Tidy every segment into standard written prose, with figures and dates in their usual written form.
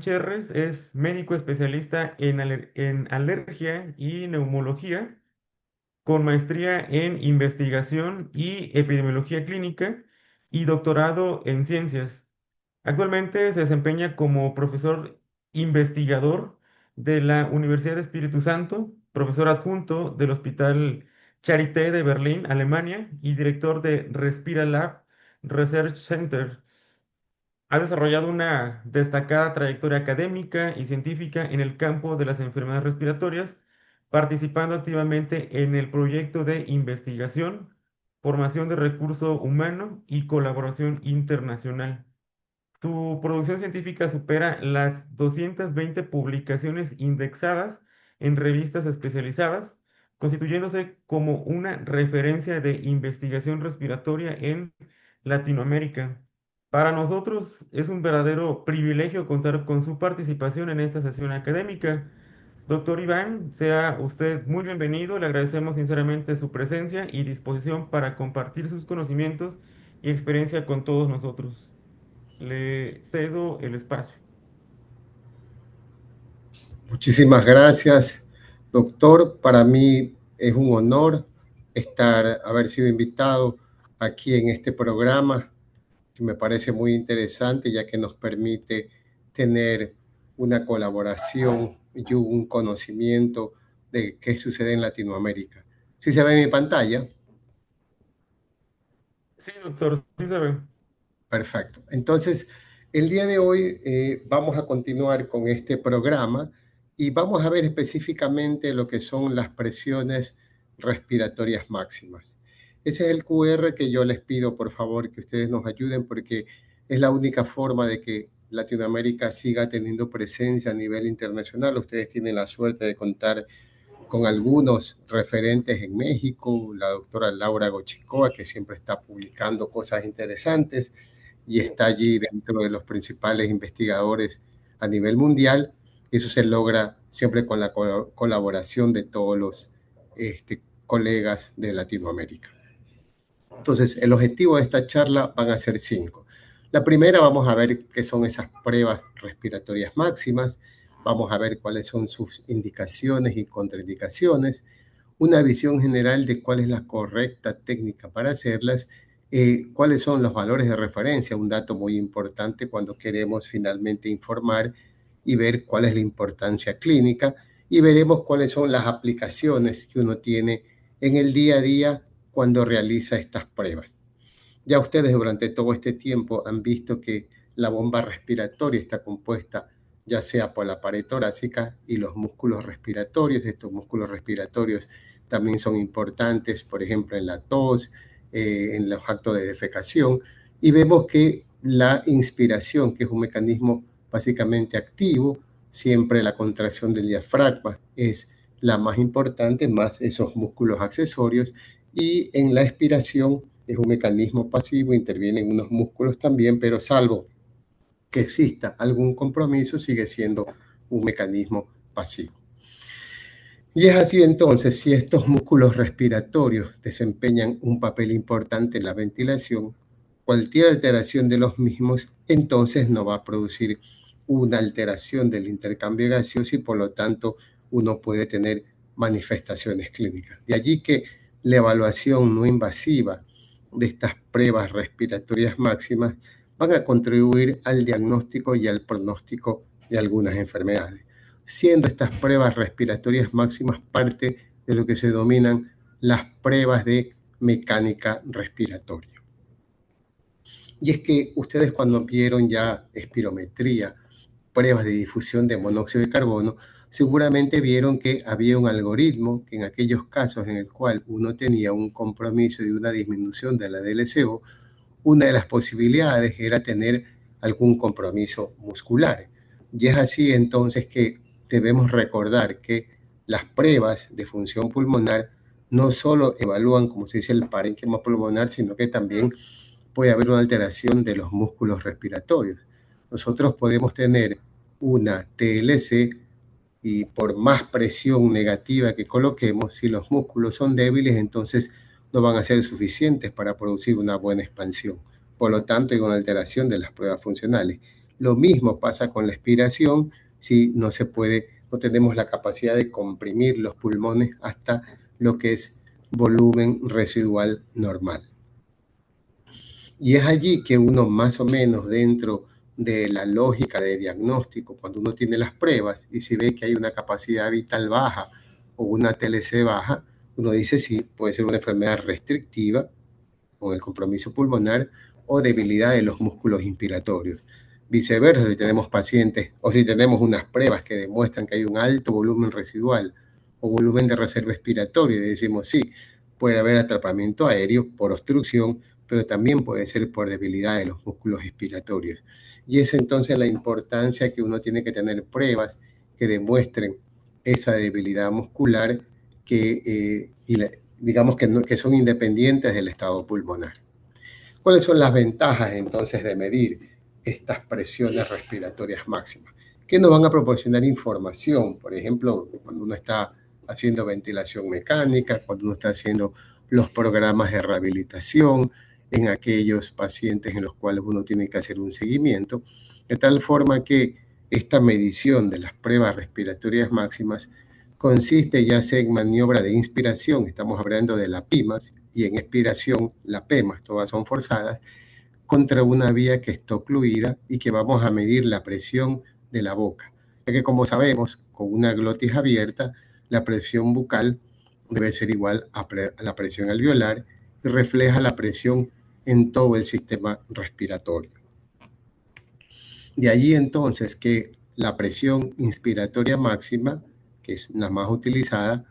Cherres es médico especialista en alergia y neumología, con maestría en investigación y epidemiología clínica y doctorado en ciencias. Actualmente se desempeña como profesor investigador de la Universidad de Espíritu Santo, profesor adjunto del Hospital Charité de Berlín, Alemania, y director de Respira Lab Research Center. Ha desarrollado una destacada trayectoria académica y científica en el campo de las enfermedades respiratorias, participando activamente en el proyecto de investigación, formación de recurso humano y colaboración internacional. Su producción científica supera las 220 publicaciones indexadas en revistas especializadas, constituyéndose como una referencia de investigación respiratoria en Latinoamérica. Para nosotros es un verdadero privilegio contar con su participación en esta sesión académica. Doctor Iván, sea usted muy bienvenido. Le agradecemos sinceramente su presencia y disposición para compartir sus conocimientos y experiencia con todos nosotros. Le cedo el espacio. Muchísimas gracias, doctor. Para mí es un honor haber sido invitado aquí en este programa, que me parece muy interesante, ya que nos permite tener una colaboración y un conocimiento de qué sucede en Latinoamérica. ¿Sí se ve en mi pantalla? Sí, doctor, sí sabe. Perfecto. Entonces, el día de hoy vamos a continuar con este programa y vamos a ver específicamente lo que son las presiones respiratorias máximas. Ese es el QR que yo les pido, por favor, que ustedes nos ayuden porque es la única forma de que Latinoamérica siga teniendo presencia a nivel internacional. Ustedes tienen la suerte de contar con algunos referentes en México, la doctora Laura Gochicoa, que siempre está publicando cosas interesantes y está allí dentro de los principales investigadores a nivel mundial. Eso se logra siempre con la colaboración de todos los colegas de Latinoamérica. Entonces, el objetivo de esta charla van a ser 5. La primera, vamos a ver qué son esas pruebas respiratorias máximas, vamos a ver cuáles son sus indicaciones y contraindicaciones, una visión general de cuál es la correcta técnica para hacerlas, cuáles son los valores de referencia, un dato muy importante cuando queremos finalmente informar y ver cuál es la importancia clínica, y veremos cuáles son las aplicaciones que uno tiene en el día a día cuando realiza estas pruebas. Ya ustedes durante todo este tiempo han visto que la bomba respiratoria está compuesta ya sea por la pared torácica y los músculos respiratorios. Estos músculos respiratorios también son importantes, por ejemplo, en la tos, en los actos de defecación. Y vemos que la inspiración, que es un mecanismo básicamente activo, siempre la contracción del diafragma es la más importante, más esos músculos accesorios. Y en la expiración es un mecanismo pasivo, intervienen unos músculos también, pero salvo que exista algún compromiso, sigue siendo un mecanismo pasivo. Y es así entonces, si estos músculos respiratorios desempeñan un papel importante en la ventilación, cualquier alteración de los mismos entonces no va a producir una alteración del intercambio gaseoso y por lo tanto uno puede tener manifestaciones clínicas. De allí que la evaluación no invasiva de estas pruebas respiratorias máximas van a contribuir al diagnóstico y al pronóstico de algunas enfermedades, siendo estas pruebas respiratorias máximas parte de lo que se denominan las pruebas de mecánica respiratoria. Y es que ustedes cuando vieron ya espirometría, pruebas de difusión de monóxido de carbono, seguramente vieron que había un algoritmo que en aquellos casos en el cual uno tenía un compromiso y una disminución de la DLCO, una de las posibilidades era tener algún compromiso muscular. Y es así entonces que debemos recordar que las pruebas de función pulmonar no solo evalúan, como se dice, el parénquima pulmonar, sino que también puede haber una alteración de los músculos respiratorios. Nosotros podemos tener una TLC y por más presión negativa que coloquemos, si los músculos son débiles, entonces no van a ser suficientes para producir una buena expansión. Por lo tanto, hay una alteración de las pruebas funcionales. Lo mismo pasa con la expiración, si no se puede, no tenemos la capacidad de comprimir los pulmones hasta lo que es volumen residual normal. Y es allí que uno más o menos dentro de la lógica de diagnóstico, cuando uno tiene las pruebas y si ve que hay una capacidad vital baja o una TLC baja, uno dice sí, puede ser una enfermedad restrictiva con el compromiso pulmonar o debilidad de los músculos inspiratorios. Viceversa, si tenemos pacientes o si tenemos unas pruebas que demuestran que hay un alto volumen residual o volumen de reserva expiratoria, y decimos sí, puede haber atrapamiento aéreo por obstrucción, pero también puede ser por debilidad de los músculos expiratorios. Y es entonces la importancia que uno tiene que tener pruebas que demuestren esa debilidad muscular digamos que, no, que son independientes del estado pulmonar. ¿Cuáles son las ventajas entonces de medir estas presiones respiratorias máximas? Que nos van a proporcionar información, por ejemplo, cuando uno está haciendo ventilación mecánica, cuando uno está haciendo los programas de rehabilitación, en aquellos pacientes en los cuales uno tiene que hacer un seguimiento, de tal forma que esta medición de las pruebas respiratorias máximas consiste ya sea en maniobra de inspiración, estamos hablando de la PIMAS, y en expiración, la PEMAS, todas son forzadas, contra una vía que está ocluida y que vamos a medir la presión de la boca. Ya que como sabemos, con una glotis abierta, la presión bucal debe ser igual a la presión alveolar y refleja la presión en todo el sistema respiratorio. De allí entonces que la presión inspiratoria máxima, que es la más utilizada,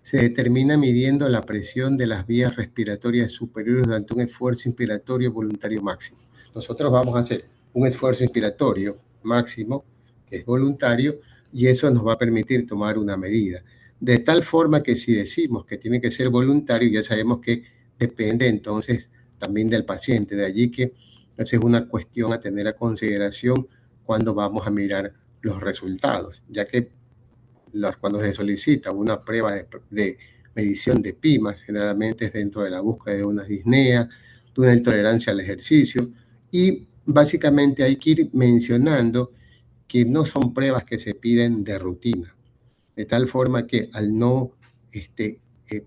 se determina midiendo la presión de las vías respiratorias superiores durante un esfuerzo inspiratorio voluntario máximo. Nosotros vamos a hacer un esfuerzo inspiratorio máximo, que es voluntario, y eso nos va a permitir tomar una medida. De tal forma que si decimos que tiene que ser voluntario, ya sabemos que depende entonces también del paciente. De allí que esa es una cuestión a tener a consideración cuando vamos a mirar los resultados, ya que cuando se solicita una prueba de medición de PIMAS, generalmente es dentro de la búsqueda de una disnea, de una intolerancia al ejercicio, y básicamente hay que ir mencionando que no son pruebas que se piden de rutina, de tal forma que al no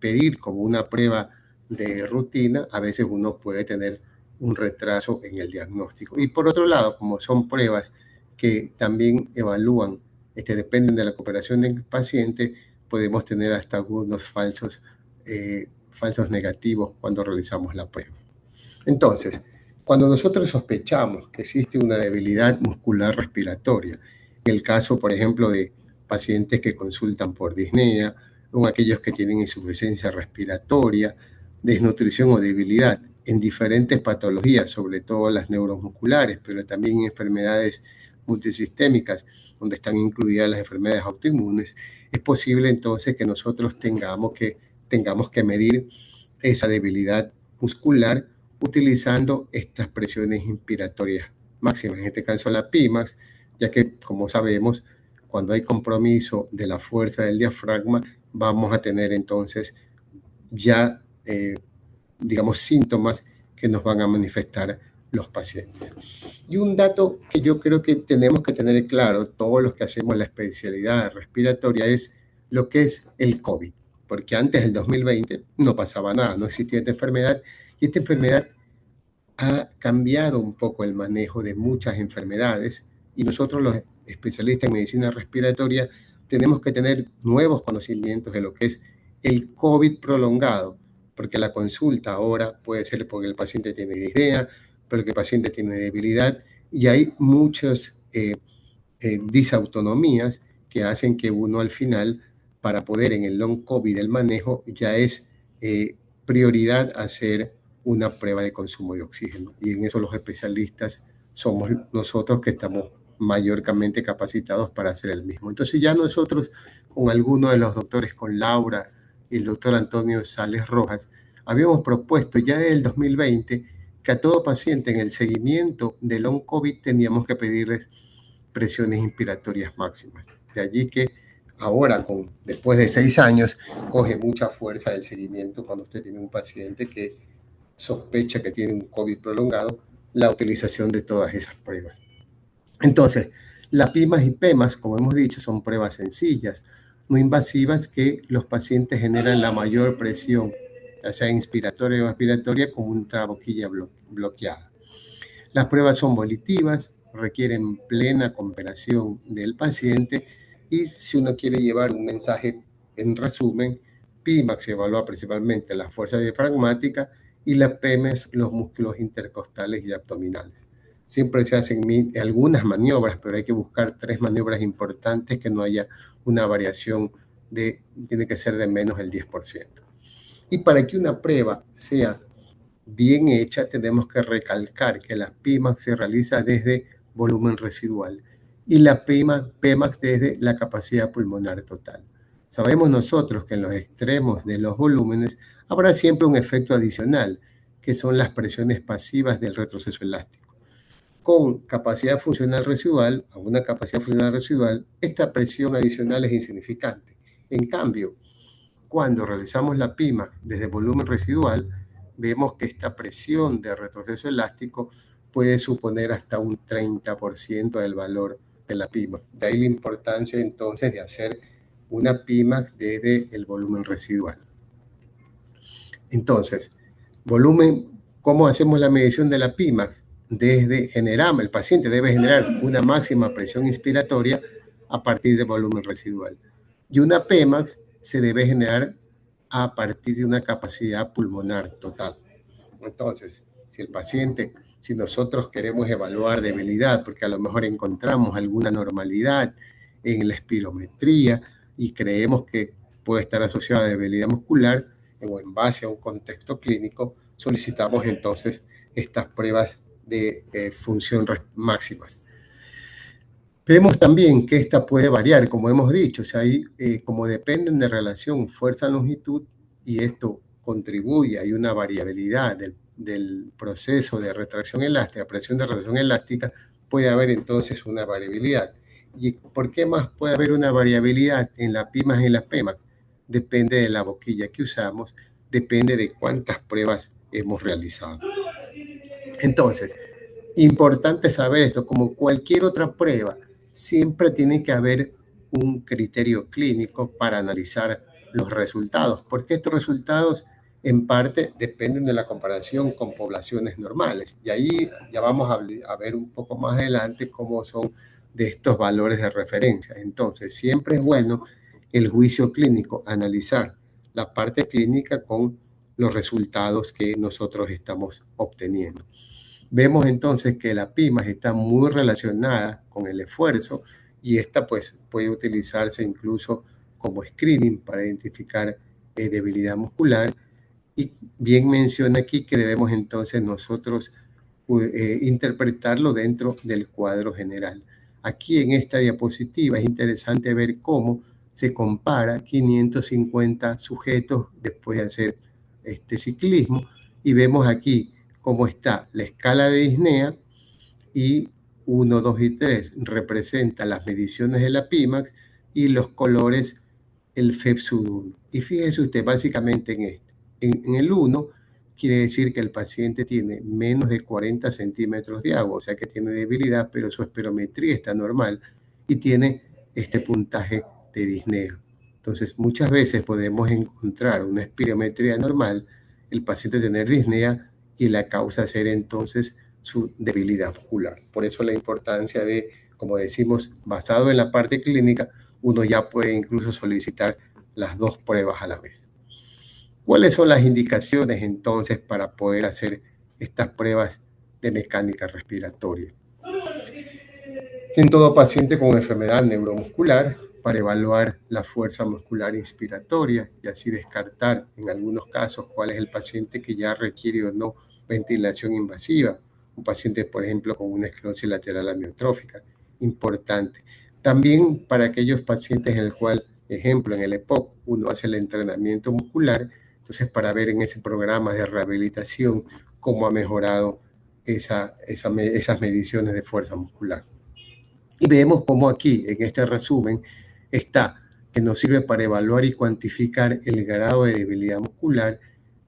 pedir como una prueba de rutina, a veces uno puede tener un retraso en el diagnóstico. Y por otro lado, como son pruebas que también evalúan, dependen de la cooperación del paciente, podemos tener hasta algunos falsos negativos cuando realizamos la prueba. Entonces, cuando nosotros sospechamos que existe una debilidad muscular respiratoria, en el caso, por ejemplo, de pacientes que consultan por disnea, o aquellos que tienen insuficiencia respiratoria, desnutrición o debilidad en diferentes patologías, sobre todo las neuromusculares, pero también en enfermedades multisistémicas, donde están incluidas las enfermedades autoinmunes, es posible entonces que nosotros tengamos que medir esa debilidad muscular utilizando estas presiones inspiratorias máximas, en este caso la PIMAX, ya que, como sabemos, cuando hay compromiso de la fuerza del diafragma, vamos a tener entonces ya, digamos, síntomas que nos van a manifestar los pacientes. Y un dato que yo creo que tenemos que tener claro, todos los que hacemos la especialidad respiratoria, es lo que es el COVID, porque antes del 2020 no pasaba nada, no existía esta enfermedad, y esta enfermedad ha cambiado un poco el manejo de muchas enfermedades, y nosotros los especialistas en medicina respiratoria tenemos que tener nuevos conocimientos de lo que es el COVID prolongado, porque la consulta ahora puede ser porque el paciente tiene disnea, porque el paciente tiene debilidad, y hay muchas disautonomías que hacen que uno al final, para poder en el long COVID el manejo, ya es prioridad hacer una prueba de consumo de oxígeno. Y en eso los especialistas somos nosotros que estamos mayormente capacitados para hacer el mismo. Entonces ya nosotros, con algunos de los doctores, con Laura y el doctor Antonio Sales Rojas, habíamos propuesto ya en el 2020 que a todo paciente en el seguimiento de long COVID teníamos que pedirles presiones inspiratorias máximas. De allí que ahora, después de 6 años, coge mucha fuerza el seguimiento cuando usted tiene un paciente que sospecha que tiene un COVID prolongado, la utilización de todas esas pruebas. Entonces, las PIMAS y PEMAS, como hemos dicho, son pruebas sencillas, no invasivas, que los pacientes generan la mayor presión, ya sea inspiratoria o expiratoria, como una boquilla bloqueada. Las pruebas son volitivas, requieren plena cooperación del paciente, y si uno quiere llevar un mensaje en resumen, PIMAX evalúa principalmente la fuerza diafragmática y la PEMES los músculos intercostales y abdominales. Siempre se hacen algunas maniobras, pero hay que buscar 3 maniobras importantes, que no haya una variación tiene que ser de menos del 10%. Y para que una prueba sea bien hecha, tenemos que recalcar que la PIMAX se realiza desde volumen residual y la PEMAX desde la capacidad pulmonar total. Sabemos nosotros que en los extremos de los volúmenes habrá siempre un efecto adicional, que son las presiones pasivas del retroceso elástico. Con capacidad funcional residual, a una capacidad funcional residual, esta presión adicional es insignificante. En cambio, cuando realizamos la PIMA desde volumen residual, vemos que esta presión de retroceso elástico puede suponer hasta un 30% del valor de la PIMA. De ahí la importancia entonces de hacer una PIMA desde el volumen residual. Entonces, volumen, ¿cómo hacemos la medición de la PIMA? El paciente debe generar una máxima presión inspiratoria a partir de volumen residual. Y una PEMAX se debe generar a partir de una capacidad pulmonar total. Entonces, si nosotros queremos evaluar debilidad, porque a lo mejor encontramos alguna normalidad en la espirometría y creemos que puede estar asociada a debilidad muscular, o en base a un contexto clínico, solicitamos entonces estas pruebas de función máximas. Vemos también que esta puede variar, como hemos dicho, o sea, como dependen de relación fuerza-longitud, y esto contribuye, hay una variabilidad del proceso de retracción elástica, presión de retracción elástica, puede haber entonces una variabilidad. ¿Y por qué más puede haber una variabilidad en la PIMAX y en las PEMAX? Depende de la boquilla que usamos, depende de cuántas pruebas hemos realizado. Entonces, importante saber esto, como cualquier otra prueba, siempre tiene que haber un criterio clínico para analizar los resultados, porque estos resultados en parte dependen de la comparación con poblaciones normales. Y ahí ya vamos a ver un poco más adelante cómo son de estos valores de referencia. Entonces, siempre es bueno el juicio clínico, analizar la parte clínica con los resultados que nosotros estamos obteniendo. Vemos entonces que la PIMAS está muy relacionada con el esfuerzo, y esta pues puede utilizarse incluso como screening para identificar debilidad muscular. Y bien menciona aquí que debemos entonces nosotros interpretarlo dentro del cuadro general. Aquí en esta diapositiva es interesante ver cómo se compara 550 sujetos después de hacer este ciclismo, y vemos aquí cómo está la escala de disnea, y 1, 2 y 3 representa las mediciones de la PIMAX, y los colores el FEP-SUD1. Y fíjese usted básicamente en este. En el 1 quiere decir que el paciente tiene menos de 40 centímetros de agua, o sea que tiene debilidad, pero su espirometría está normal y tiene este puntaje de disnea. Entonces, muchas veces podemos encontrar una espirometría normal, el paciente tener disnea y la causa ser entonces su debilidad muscular. Por eso la importancia de, como decimos, basado en la parte clínica, uno ya puede incluso solicitar las dos pruebas a la vez. ¿Cuáles son las indicaciones entonces para poder hacer estas pruebas de mecánica respiratoria? En todo paciente con enfermedad neuromuscular, para evaluar la fuerza muscular inspiratoria y así descartar en algunos casos cuál es el paciente que ya requiere o no ventilación invasiva. Un paciente, por ejemplo, con una esclerosis lateral amiotrófica, importante. También para aquellos pacientes en el cual, ejemplo, en el EPOC, uno hace el entrenamiento muscular, entonces para ver en ese programa de rehabilitación cómo ha mejorado esas mediciones de fuerza muscular. Y vemos cómo aquí, en este resumen, está que nos sirve para evaluar y cuantificar el grado de debilidad muscular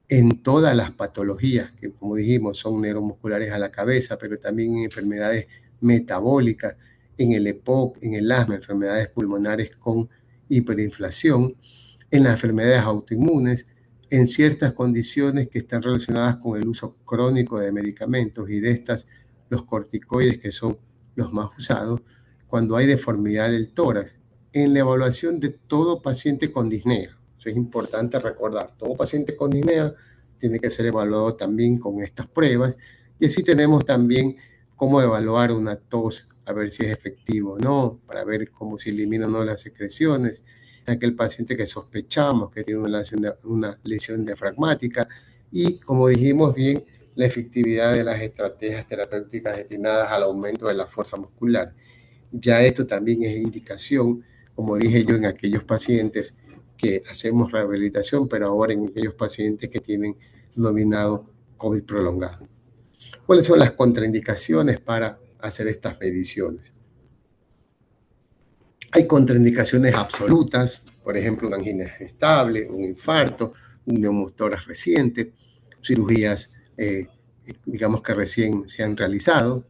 en todas las patologías, que como dijimos son neuromusculares a la cabeza, pero también en enfermedades metabólica, en el EPOC, en el asma, enfermedades pulmonares con hiperinflación, en las enfermedades autoinmunes, en ciertas condiciones que están relacionadas con el uso crónico de medicamentos y de estas, los corticoides que son los más usados, cuando hay deformidad del tórax, en la evaluación de todo paciente con disnea. Eso es importante recordar, todo paciente con disnea tiene que ser evaluado también con estas pruebas y así tenemos también cómo evaluar una tos, a ver si es efectivo o no, para ver cómo se eliminan o no las secreciones, aquel paciente que sospechamos que tiene una lesión diafragmática y, como dijimos bien, la efectividad de las estrategias terapéuticas destinadas al aumento de la fuerza muscular. Ya esto también es indicación, como dije yo, en aquellos pacientes que hacemos rehabilitación, pero ahora en aquellos pacientes que tienen denominado COVID prolongado. ¿Cuáles son las contraindicaciones para hacer estas mediciones? Hay contraindicaciones absolutas, por ejemplo, una angina estable, un infarto, un neumotórax reciente, cirugías, digamos que recién se han realizado,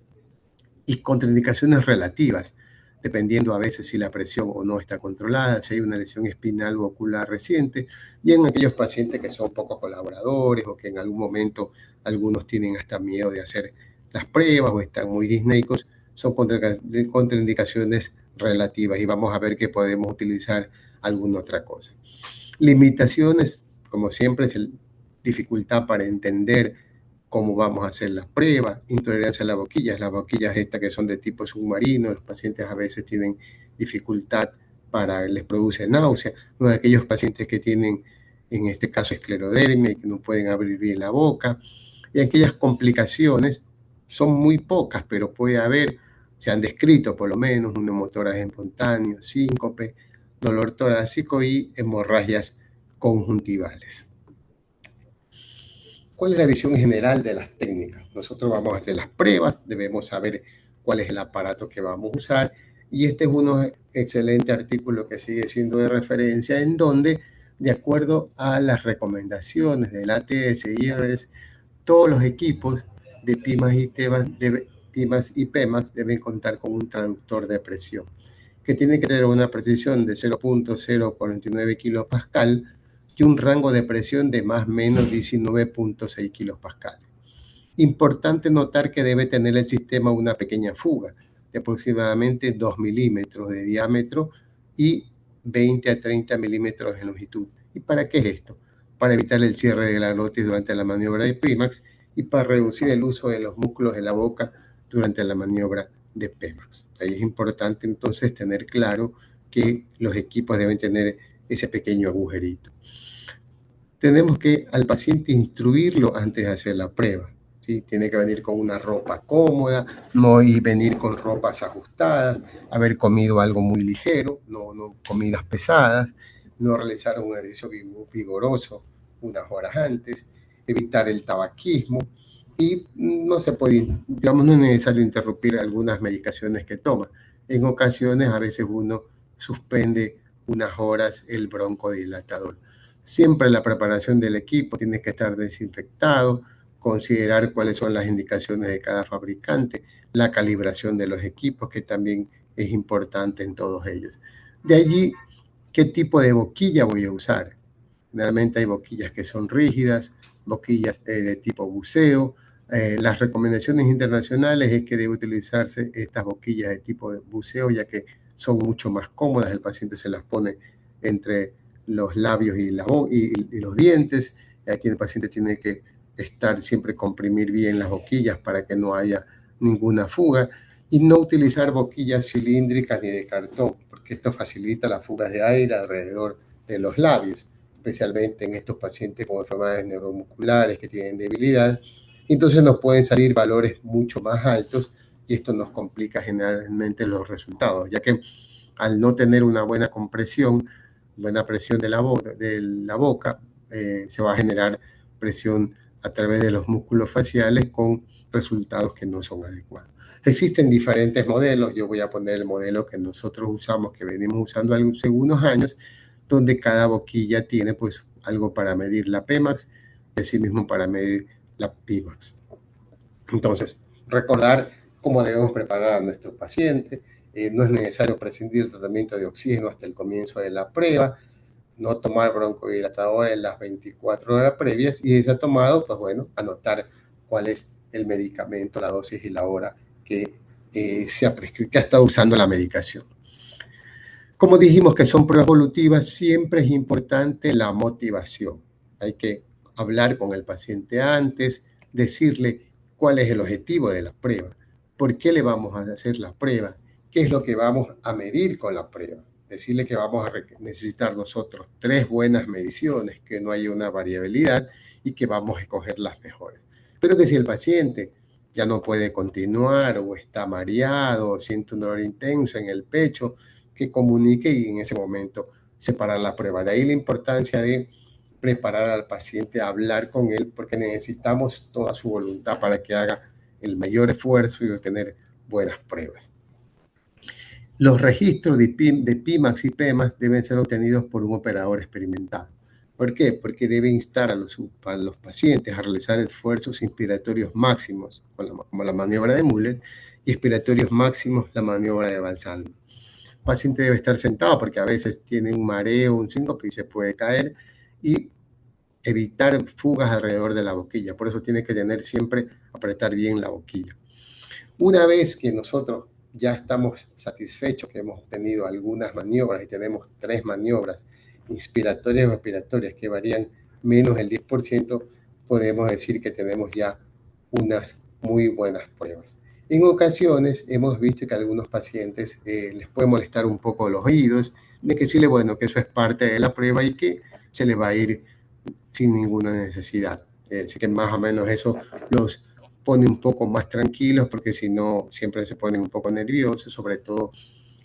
y contraindicaciones relativas, dependiendo a veces si la presión o no está controlada, si hay una lesión espinal o ocular reciente, y en aquellos pacientes que son pocos colaboradores o que en algún momento algunos tienen hasta miedo de hacer las pruebas o están muy disneicos, son contraindicaciones relativas y vamos a ver que podemos utilizar alguna otra cosa. Limitaciones, como siempre, es dificultad para entender cómo vamos a hacer las pruebas, intolerancia a las boquillas estas que son de tipo submarino, los pacientes a veces tienen dificultad les produce náusea, uno de aquellos pacientes que tienen, en este caso, esclerodermia y que no pueden abrir bien la boca, y aquellas complicaciones son muy pocas, pero puede haber, se han descrito por lo menos, un neumotórax espontáneo, síncope, dolor torácico y hemorragias conjuntivales. ¿Cuál es la visión general de las técnicas? Nosotros vamos a hacer las pruebas, debemos saber cuál es el aparato que vamos a usar y este es un excelente artículo que sigue siendo de referencia en donde, de acuerdo a las recomendaciones del ATS y IRS, todos los equipos de PIMAS y PEMAX deben contar con un traductor de presión que tiene que tener una precisión de 0.049 kilopascal y un rango de presión de más o menos 19.6 kilopascal. Importante notar que debe tener el sistema una pequeña fuga de aproximadamente 2 milímetros de diámetro y 20 a 30 milímetros en longitud. ¿Y para qué es esto? Para evitar el cierre de la glotis durante la maniobra de PIMAX y para reducir el uso de los músculos de la boca durante la maniobra de PEMAX. Ahí es importante entonces tener claro que los equipos deben tener ese pequeño agujerito. Tenemos que al paciente instruirlo antes de hacer la prueba. ¿Sí? Tiene que venir con una ropa cómoda, no y venir con ropas ajustadas, haber comido algo muy ligero, no comidas pesadas, no realizar un ejercicio vigoroso unas horas antes, evitar el tabaquismo y no se puede, digamos, no es necesario interrumpir algunas medicaciones que toma. En ocasiones a veces uno suspende unas horas el broncodilatador. Siempre la preparación del equipo tiene que estar desinfectado, considerar cuáles son las indicaciones de cada fabricante, la calibración de los equipos, que también es importante en todos ellos. De allí, ¿qué tipo de boquilla voy a usar? Generalmente hay boquillas que son rígidas, boquillas de tipo buceo. Las recomendaciones internacionales es que debe utilizarse estas boquillas de tipo de buceo, ya que son mucho más cómodas, el paciente se las pone entre los labios y los dientes. Aquí el paciente tiene que estar siempre comprimir bien las boquillas para que no haya ninguna fuga y no utilizar boquillas cilíndricas ni de cartón, porque esto facilita las fugas de aire alrededor de los labios, especialmente en estos pacientes con enfermedades neuromusculares que tienen debilidad. Entonces nos pueden salir valores mucho más altos y esto nos complica generalmente los resultados, ya que al no tener una buena compresión, buena presión de la boca, se va a generar presión a través de los músculos faciales con resultados que no son adecuados. Existen diferentes modelos, yo voy a poner el modelo que nosotros usamos, que venimos usando hace algunos años, donde cada boquilla tiene pues algo para medir la PEMAX y asimismo para medir la PIMAX. Entonces, recordar cómo debemos preparar a nuestro paciente. No es necesario prescindir del tratamiento de oxígeno hasta el comienzo de la prueba, no tomar broncodilatador en las 24 horas previas y si se ha tomado, pues bueno, anotar cuál es el medicamento, la dosis y la hora que se ha prescrito, que ha estado usando la medicación. Como dijimos que son pruebas evolutivas, siempre es importante la motivación. Hay que hablar con el paciente antes, decirle cuál es el objetivo de la prueba, por qué le vamos a hacer la prueba, qué es lo que vamos a medir con la prueba. Decirle que vamos a necesitar nosotros 3 buenas mediciones, que no haya una variabilidad y que vamos a escoger las mejores. Pero que si el paciente ya no puede continuar o está mareado o siente un dolor intenso en el pecho, que comunique y en ese momento separar la prueba. De ahí la importancia de preparar al paciente, a hablar con él, porque necesitamos toda su voluntad para que haga el mayor esfuerzo y obtener buenas pruebas. Los registros de PIMAX y PEMAX deben ser obtenidos por un operador experimentado. ¿Por qué? Porque debe instar a los pacientes a realizar esfuerzos inspiratorios máximos, como la maniobra de Müller, y expiratorios máximos, la maniobra de Valsalva. El paciente debe estar sentado porque a veces tiene un mareo, un síncope y se puede caer, y evitar fugas alrededor de la boquilla. Por eso tiene que tener siempre, apretar bien la boquilla. Una vez que nosotros ya estamos satisfechos que hemos tenido algunas maniobras y tenemos 3 maniobras inspiratorias o expiratorias que varían menos del 10%, podemos decir que tenemos ya unas muy buenas pruebas. En ocasiones hemos visto que a algunos pacientes les puede molestar un poco los oídos, de que decirle, bueno, que eso es parte de la prueba y que se le va a ir sin ninguna necesidad. Así que más o menos eso los pone un poco más tranquilos, porque si no, siempre se ponen un poco nerviosos. Sobre todo,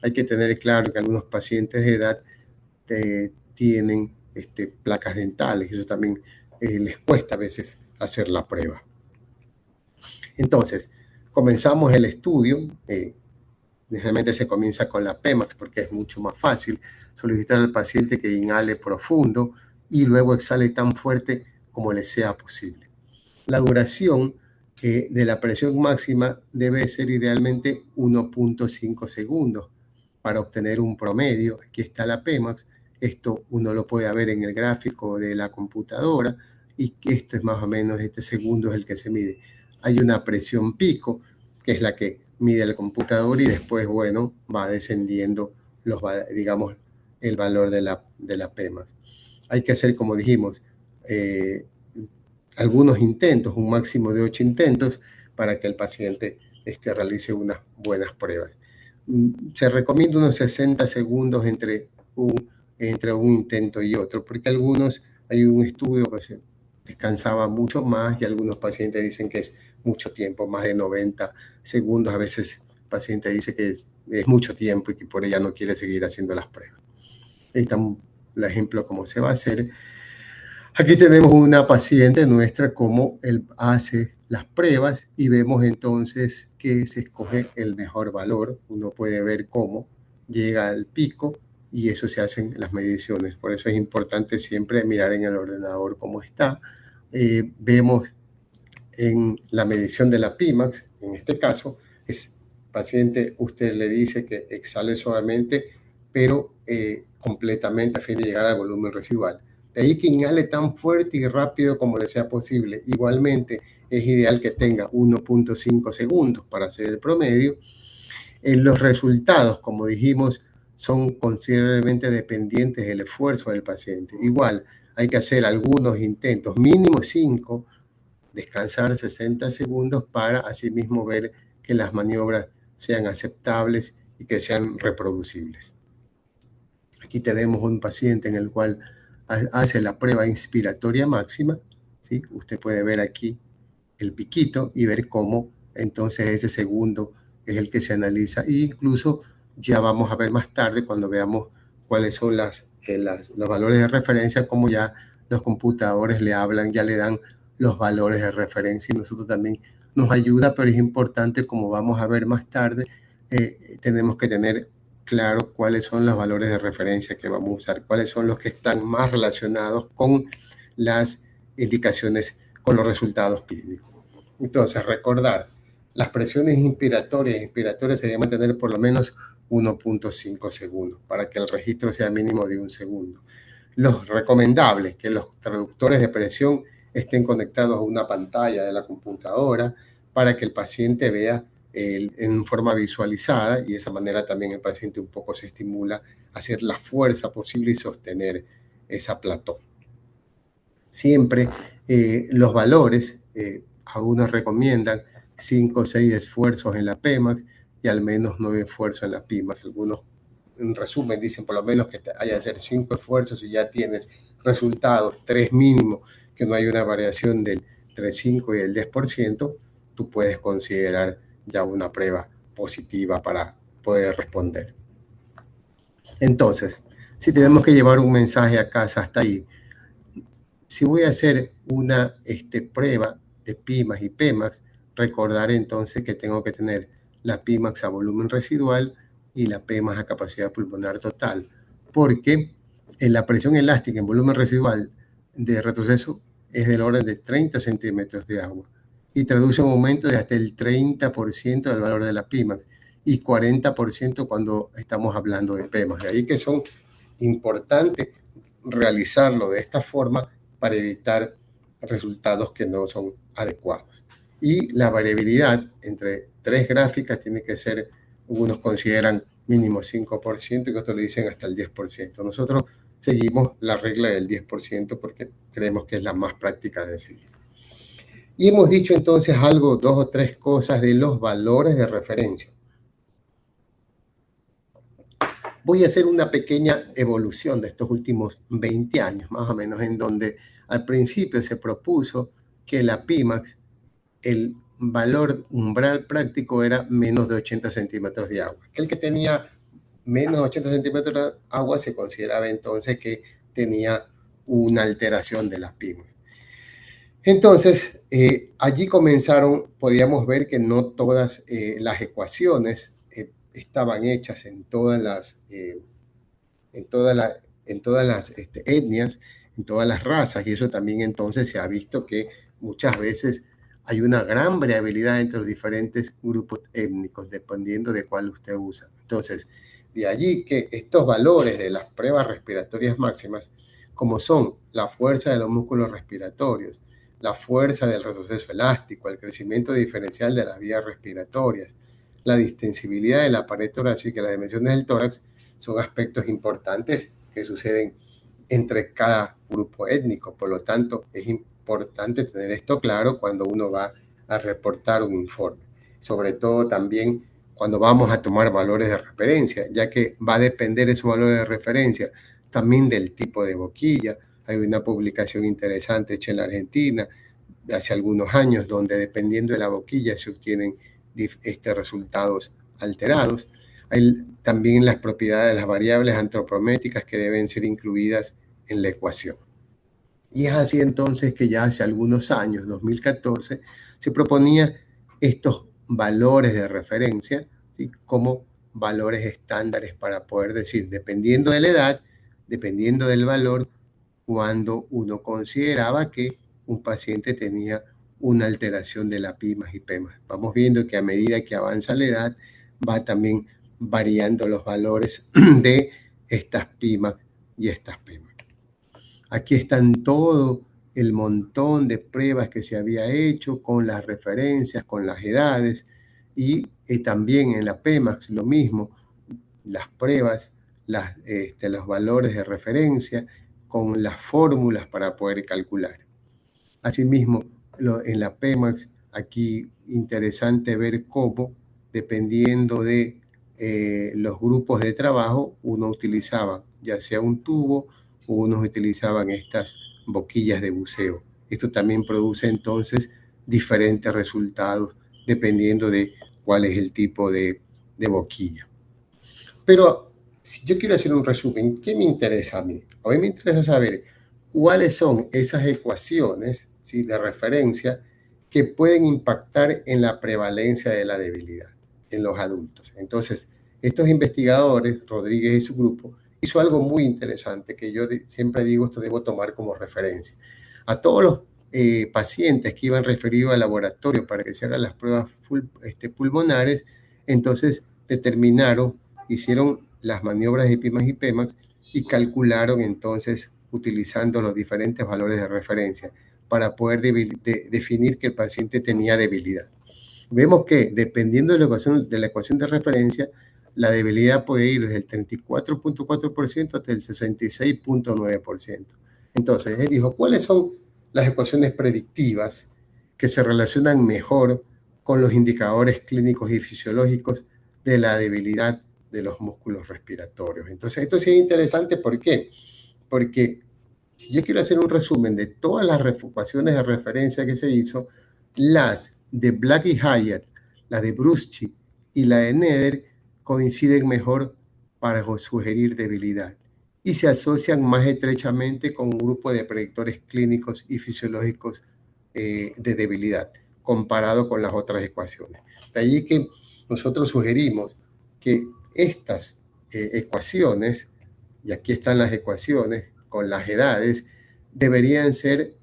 hay que tener claro que algunos pacientes de edad tienen placas dentales, y eso también les cuesta a veces hacer la prueba. Entonces, comenzamos el estudio. Generalmente se comienza con la PEMAX porque es mucho más fácil solicitar al paciente que inhale profundo y luego exhale tan fuerte como le sea posible. La duración de la presión máxima debe ser idealmente 1.5 segundos para obtener un promedio. Aquí está la PEMAX. Esto uno lo puede ver en el gráfico de la computadora y esto es más o menos, este segundo es el que se mide. Hay una presión pico, que es la que mide el computador y después, bueno, va descendiendo digamos, el valor de la PEMAX. Hay que hacer, como dijimos, algunos intentos, un máximo de 8 intentos, para que el paciente realice unas buenas pruebas. Se recomienda unos 60 segundos entre un intento y otro, porque hay un estudio que se descansaba mucho más y algunos pacientes dicen que es mucho tiempo, más de 90 segundos. A veces el paciente dice que es mucho tiempo y que por ella no quiere seguir haciendo las pruebas. Ahí está el ejemplo cómo se va a hacer. Aquí tenemos una paciente nuestra, cómo él hace las pruebas y vemos entonces que se escoge el mejor valor. Uno puede ver cómo llega al pico y eso se hacen las mediciones. Por eso es importante siempre mirar en el ordenador cómo está. Vemos en la medición de la PIMAX, en este caso, es paciente, usted le dice que exhale suavemente, pero completamente a fin de llegar al volumen residual. De ahí que inhale tan fuerte y rápido como le sea posible. Igualmente, es ideal que tenga 1.5 segundos para hacer el promedio. Los resultados, como dijimos, son considerablemente dependientes del esfuerzo del paciente. Igual, hay que hacer algunos intentos, mínimo 5, descansar 60 segundos para asimismo ver que las maniobras sean aceptables y que sean reproducibles. Aquí tenemos un paciente en el cual hace la prueba inspiratoria máxima, ¿sí? Usted puede ver aquí el piquito y ver cómo entonces ese segundo es el que se analiza. E incluso ya vamos a ver más tarde, cuando veamos cuáles son los valores de referencia, como ya los computadores le hablan, ya le dan los valores de referencia y nosotros también nos ayuda, pero es importante, como vamos a ver más tarde, tenemos que tener claro cuáles son los valores de referencia que vamos a usar, cuáles son los que están más relacionados con las indicaciones, con los resultados clínicos. Entonces, recordar, las presiones inspiratorias se deben mantener por lo menos 1.5 segundos para que el registro sea mínimo de 1 segundo. Los recomendables, que los traductores de presión estén conectados a una pantalla de la computadora para que el paciente vea en forma visualizada, y de esa manera también el paciente un poco se estimula a hacer la fuerza posible y sostener esa plató. Siempre los valores, algunos recomiendan 5 o 6 esfuerzos en la PEMAX y al menos 9 esfuerzos en la PIMAX. Algunos, en resumen, dicen por lo menos que haya que hacer 5 esfuerzos y ya tienes resultados, 3 mínimo, que no hay una variación del 3, 5 y el 10%, tú puedes considerar ya una prueba positiva para poder responder. Entonces, si tenemos que llevar un mensaje a casa hasta ahí, si voy a hacer una prueba de PIMAX y PEMAX, recordar entonces que tengo que tener la PIMAX a volumen residual y la PEMAX a capacidad pulmonar total, porque la presión elástica en volumen residual de retroceso es del orden de 30 centímetros de agua y traduce un aumento de hasta el 30% del valor de la PIMAX y 40% cuando estamos hablando de PEMAX. De ahí que son importantes realizarlo de esta forma para evitar resultados que no son adecuados. Y la variabilidad entre 3 gráficas tiene que ser, algunos consideran mínimo 5% y otros le dicen hasta el 10%. Nosotros seguimos la regla del 10% porque creemos que es la más práctica de seguir. Y hemos dicho entonces algo, 2 o 3 cosas de los valores de referencia. Voy a hacer una pequeña evolución de estos últimos 20 años, más o menos, en donde al principio se propuso que la PIMAX, el valor umbral práctico era menos de 80 centímetros de agua. El que tenía menos de 80 centímetros de agua se consideraba entonces que tenía una alteración de las PIMAX. Entonces, allí comenzaron, podíamos ver que no todas las ecuaciones estaban hechas en todas las etnias, en todas las razas, y eso también entonces se ha visto que muchas veces hay una gran variabilidad entre los diferentes grupos étnicos, dependiendo de cuál usted usa. Entonces, de allí que estos valores de las pruebas respiratorias máximas, como son la fuerza de los músculos respiratorios, la fuerza del retroceso elástico, el crecimiento diferencial de las vías respiratorias, la distensibilidad de la pared torácica y las dimensiones del tórax, son aspectos importantes que suceden entre cada grupo étnico. Por lo tanto, es importante tener esto claro cuando uno va a reportar un informe. Sobre todo también cuando vamos a tomar valores de referencia, ya que va a depender esos valores de referencia también del tipo de boquilla. Hay una publicación interesante hecha en la Argentina de hace algunos años donde dependiendo de la boquilla se obtienen resultados alterados. Hay también las propiedades de las variables antropométricas que deben ser incluidas en la ecuación. Y es así entonces que ya hace algunos años, 2014, se proponía estos valores de referencia, ¿sí?, como valores estándares para poder decir, dependiendo de la edad, dependiendo del valor, cuando uno consideraba que un paciente tenía una alteración de la PIMAX y PEMAX. Vamos viendo que a medida que avanza la edad, va también variando los valores de estas PIMAX y estas PEMAX. Aquí están todo el montón de pruebas que se había hecho con las referencias, con las edades, y también en la PEMAX lo mismo, las pruebas, los valores de referencia con las fórmulas para poder calcular. Asimismo, en la PEMAX, aquí interesante ver cómo, dependiendo de los grupos de trabajo, uno utilizaba ya sea un tubo o unos utilizaban estas boquillas de buceo. Esto también produce entonces diferentes resultados dependiendo de cuál es el tipo de boquilla. Pero si yo quiero hacer un resumen, ¿qué me interesa a mí? A mí me interesa saber cuáles son esas ecuaciones, ¿sí?, de referencia que pueden impactar en la prevalencia de la debilidad en los adultos. Entonces, estos investigadores, Rodríguez y su grupo, hizo algo muy interesante que yo siempre digo, esto debo tomar como referencia. A todos los pacientes que iban referidos al laboratorio para que se hagan las pruebas pulmonares, entonces determinaron, hicieron las maniobras de IPIMAX y PEMAX y calcularon entonces utilizando los diferentes valores de referencia para poder definir que el paciente tenía debilidad. Vemos que dependiendo de la ecuación de referencia, la debilidad puede ir desde el 34.4% hasta el 66.9%. Entonces, él dijo, ¿cuáles son las ecuaciones predictivas que se relacionan mejor con los indicadores clínicos y fisiológicos de la debilidad de los músculos respiratorios? Entonces, esto sí es interesante, ¿por qué? Porque si yo quiero hacer un resumen de todas las ecuaciones de referencia que se hizo, las de Black y Hyatt, la de Bruschi y la de Neder coinciden mejor para sugerir debilidad y se asocian más estrechamente con un grupo de predictores clínicos y fisiológicos de debilidad comparado con las otras ecuaciones. De allí que nosotros sugerimos que estas ecuaciones, y aquí están las ecuaciones con las edades, deberían ser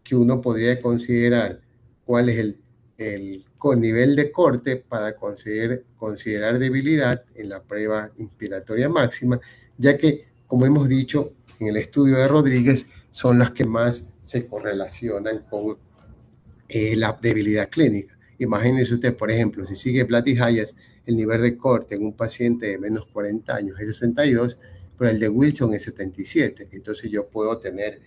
que uno podría considerar cuál es el nivel de corte para considerar debilidad en la prueba inspiratoria máxima, ya que, como hemos dicho en el estudio de Rodríguez, son las que más se correlacionan con la debilidad clínica. Imagínense usted, por ejemplo, si sigue Blatt y Hayes, el nivel de corte en un paciente de menos 40 años es 62, pero el de Wilson es 77. Entonces yo puedo tener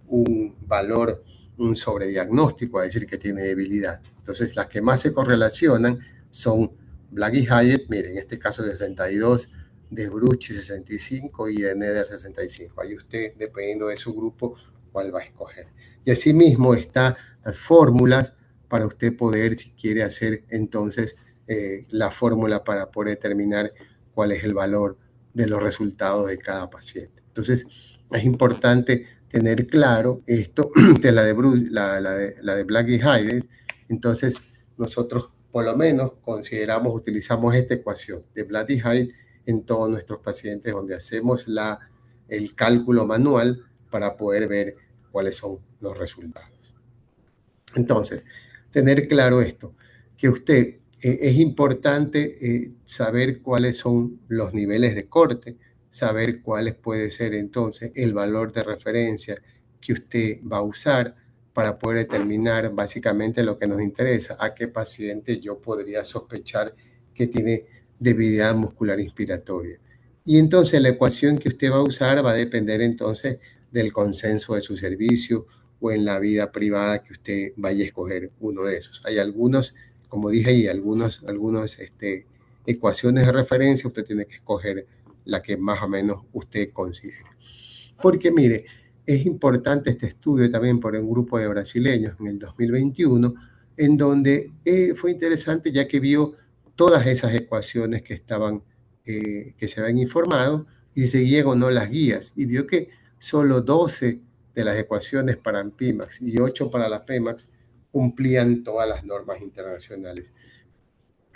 un valor, un sobrediagnóstico, a decir que tiene debilidad. Entonces las que más se correlacionan son Black y Hyatt, miren, en este caso 62, de Brucci 65 y de Neder 65. Ahí usted, dependiendo de su grupo, cuál va a escoger. Y asimismo está las fórmulas para usted poder, si quiere hacer entonces la fórmula para poder determinar cuál es el valor de los resultados de cada paciente. Entonces, es importante tener claro esto de la de Black y Hayes. Entonces, nosotros por lo menos utilizamos esta ecuación de Black y Hayes en todos nuestros pacientes donde hacemos el cálculo manual para poder ver cuáles son los resultados. Entonces, tener claro esto, que usted es importante saber cuáles son los niveles de corte, saber cuáles puede ser entonces el valor de referencia que usted va a usar para poder determinar básicamente lo que nos interesa, a qué paciente yo podría sospechar que tiene debilidad muscular inspiratoria. Y entonces la ecuación que usted va a usar va a depender entonces del consenso de su servicio, o en la vida privada que usted vaya a escoger uno de esos. Hay algunos, como dije ahí, algunos ecuaciones de referencia, usted tiene que escoger la que más o menos usted considere. Porque mire, es importante este estudio también por un grupo de brasileños en el 2021, en donde fue interesante ya que vio todas esas ecuaciones que se habían informado y seguían o no las guías y vio que solo 12 de las ecuaciones para PIMAX y 8 para la PEMAX cumplían todas las normas internacionales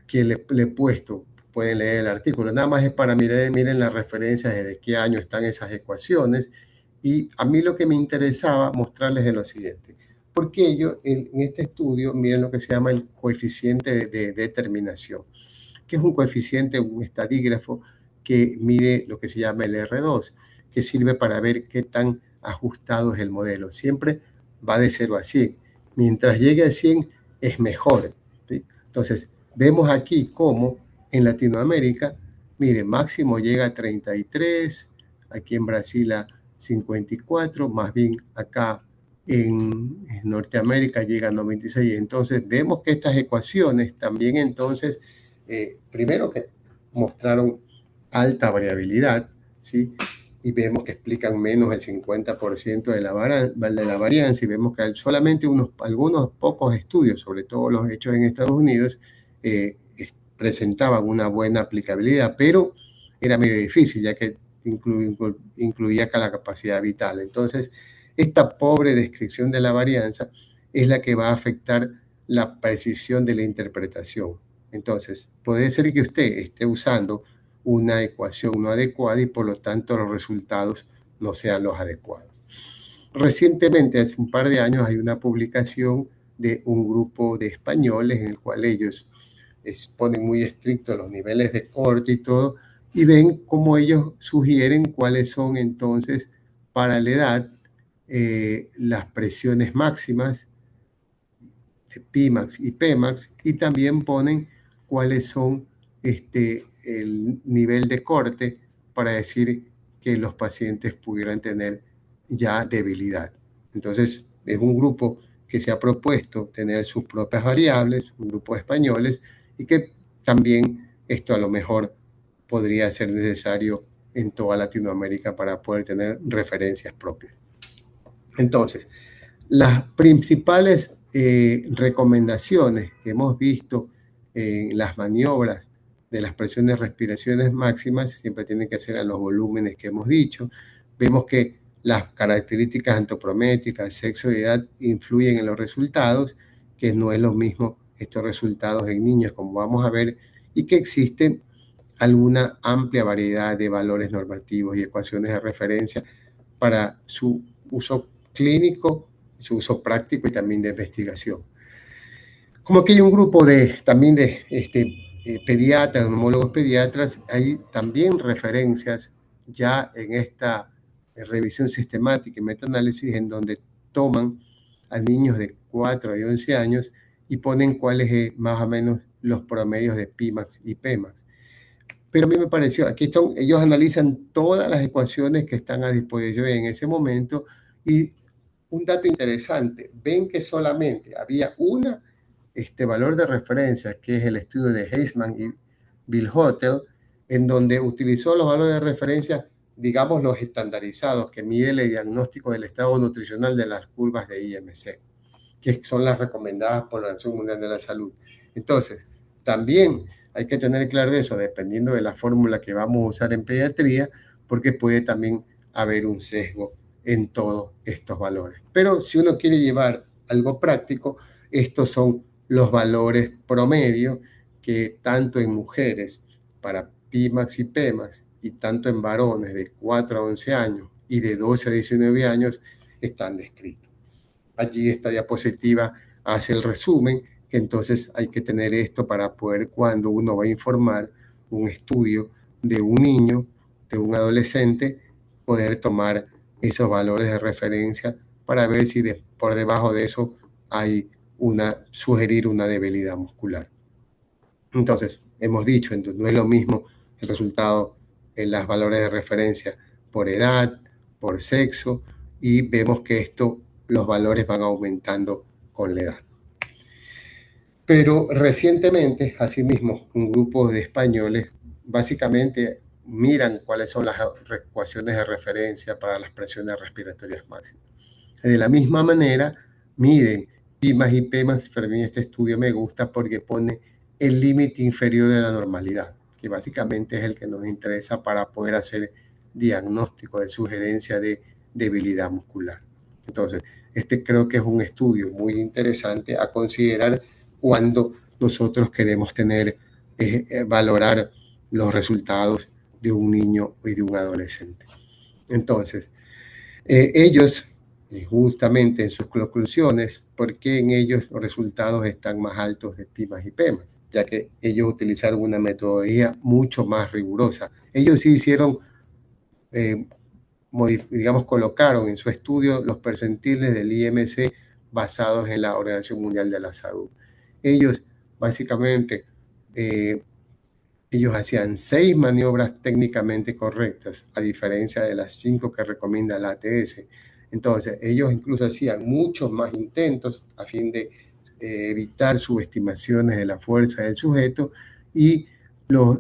que le he puesto. Pueden leer el artículo. Nada más es para miren las referencias de qué año están esas ecuaciones. Y a mí lo que me interesaba mostrarles es lo siguiente. Porque ellos en este estudio miren lo que se llama el coeficiente de determinación, que es un coeficiente, un estadígrafo que mide lo que se llama el R2, que sirve para ver qué tan ajustado es el modelo. Siempre va de 0 a 100. Mientras llegue a 100 es mejor. ¿Sí? Entonces, vemos aquí cómo en Latinoamérica, mire, máximo llega a 33, aquí en Brasil a 54, más bien acá en Norteamérica llega a 96. Entonces, vemos que estas ecuaciones también entonces primero que mostraron alta variabilidad, ¿sí? Y vemos que explican menos del 50% de la varianza y vemos que hay solamente algunos pocos estudios, sobre todo los hechos en Estados Unidos, presentaban una buena aplicabilidad, pero era medio difícil ya que incluía la capacidad vital. Entonces, esta pobre descripción de la varianza es la que va a afectar la precisión de la interpretación. Entonces, puede ser que usted esté usando una ecuación no adecuada y por lo tanto los resultados no sean los adecuados. recientemente, hace un par de años, hay una publicación de un grupo de españoles en el cual ellos ponen muy estrictos los niveles de corte y todo, y ven cómo ellos sugieren cuáles son entonces para la edad las presiones máximas de Pimax y Pemax, y también ponen cuáles son el nivel de corte para decir que los pacientes pudieran tener ya debilidad. Entonces, es un grupo que se ha propuesto tener sus propias variables, un grupo de españoles, y que también esto a lo mejor podría ser necesario en toda Latinoamérica para poder tener referencias propias. Entonces, las principales recomendaciones que hemos visto en las maniobras de las presiones respiraciones máximas siempre tienen que ser a los volúmenes que hemos dicho. Vemos que las características antropométricas, sexo y edad influyen en los resultados, que no es lo mismo estos resultados en niños, como vamos a ver, y que existen alguna amplia variedad de valores normativos y ecuaciones de referencia para su uso clínico, su uso práctico y también de investigación. Como que hay un grupo también de pediatras, neumólogos pediatras, hay también referencias ya en esta revisión sistemática y metaanálisis en donde toman a niños de 4 y 11 años y ponen cuáles más o menos los promedios de Pimax y Pmax. Pero a mí me pareció, aquí ellos analizan todas las ecuaciones que están a disposición en ese momento y un dato interesante, ven que solamente había valor de referencia, que es el estudio de Heisman y Bill Hotel, en donde utilizó los valores de referencia, digamos, los estandarizados, que miden el diagnóstico del estado nutricional de las curvas de IMC, que son las recomendadas por la Organización Mundial de la Salud. Entonces, también hay que tener claro eso, dependiendo de la fórmula que vamos a usar en pediatría, porque puede también haber un sesgo en todos estos valores. Pero si uno quiere llevar algo práctico, estos son los valores promedio que tanto en mujeres para Pimax y Pmax y tanto en varones de 4 a 11 años y de 12 a 19 años están descritos. Allí esta diapositiva hace el resumen, que entonces hay que tener esto para poder, cuando uno va a informar un estudio de un niño, de un adolescente, poder tomar esos valores de referencia para ver si por debajo de eso hay sugerir una debilidad muscular. Entonces, hemos dicho, entonces, no es lo mismo el resultado en los valores de referencia por edad, por sexo, y vemos que los valores van aumentando con la edad. Pero recientemente, asimismo, un grupo de españoles básicamente miran cuáles son las ecuaciones de referencia para las presiones respiratorias máximas. De la misma manera, miden Pimax y Pmax, pero a mí este estudio me gusta porque pone el límite inferior de la normalidad, que básicamente es el que nos interesa para poder hacer diagnóstico de sugerencia de debilidad muscular. Entonces, creo que es un estudio muy interesante a considerar cuando nosotros queremos valorar los resultados de un niño y de un adolescente. Entonces, ellos, justamente en sus conclusiones, ¿por qué en ellos los resultados están más altos de Pimax y Pmax? Ya que ellos utilizaron una metodología mucho más rigurosa. Ellos sí hicieron, digamos, colocaron en su estudio los percentiles del IMC basados en la Organización Mundial de la Salud. Ellos, básicamente, ellos hacían 6 maniobras técnicamente correctas, a diferencia de las 5 que recomienda la ATS. Entonces, ellos incluso hacían muchos más intentos a fin de evitar subestimaciones de la fuerza del sujeto, y los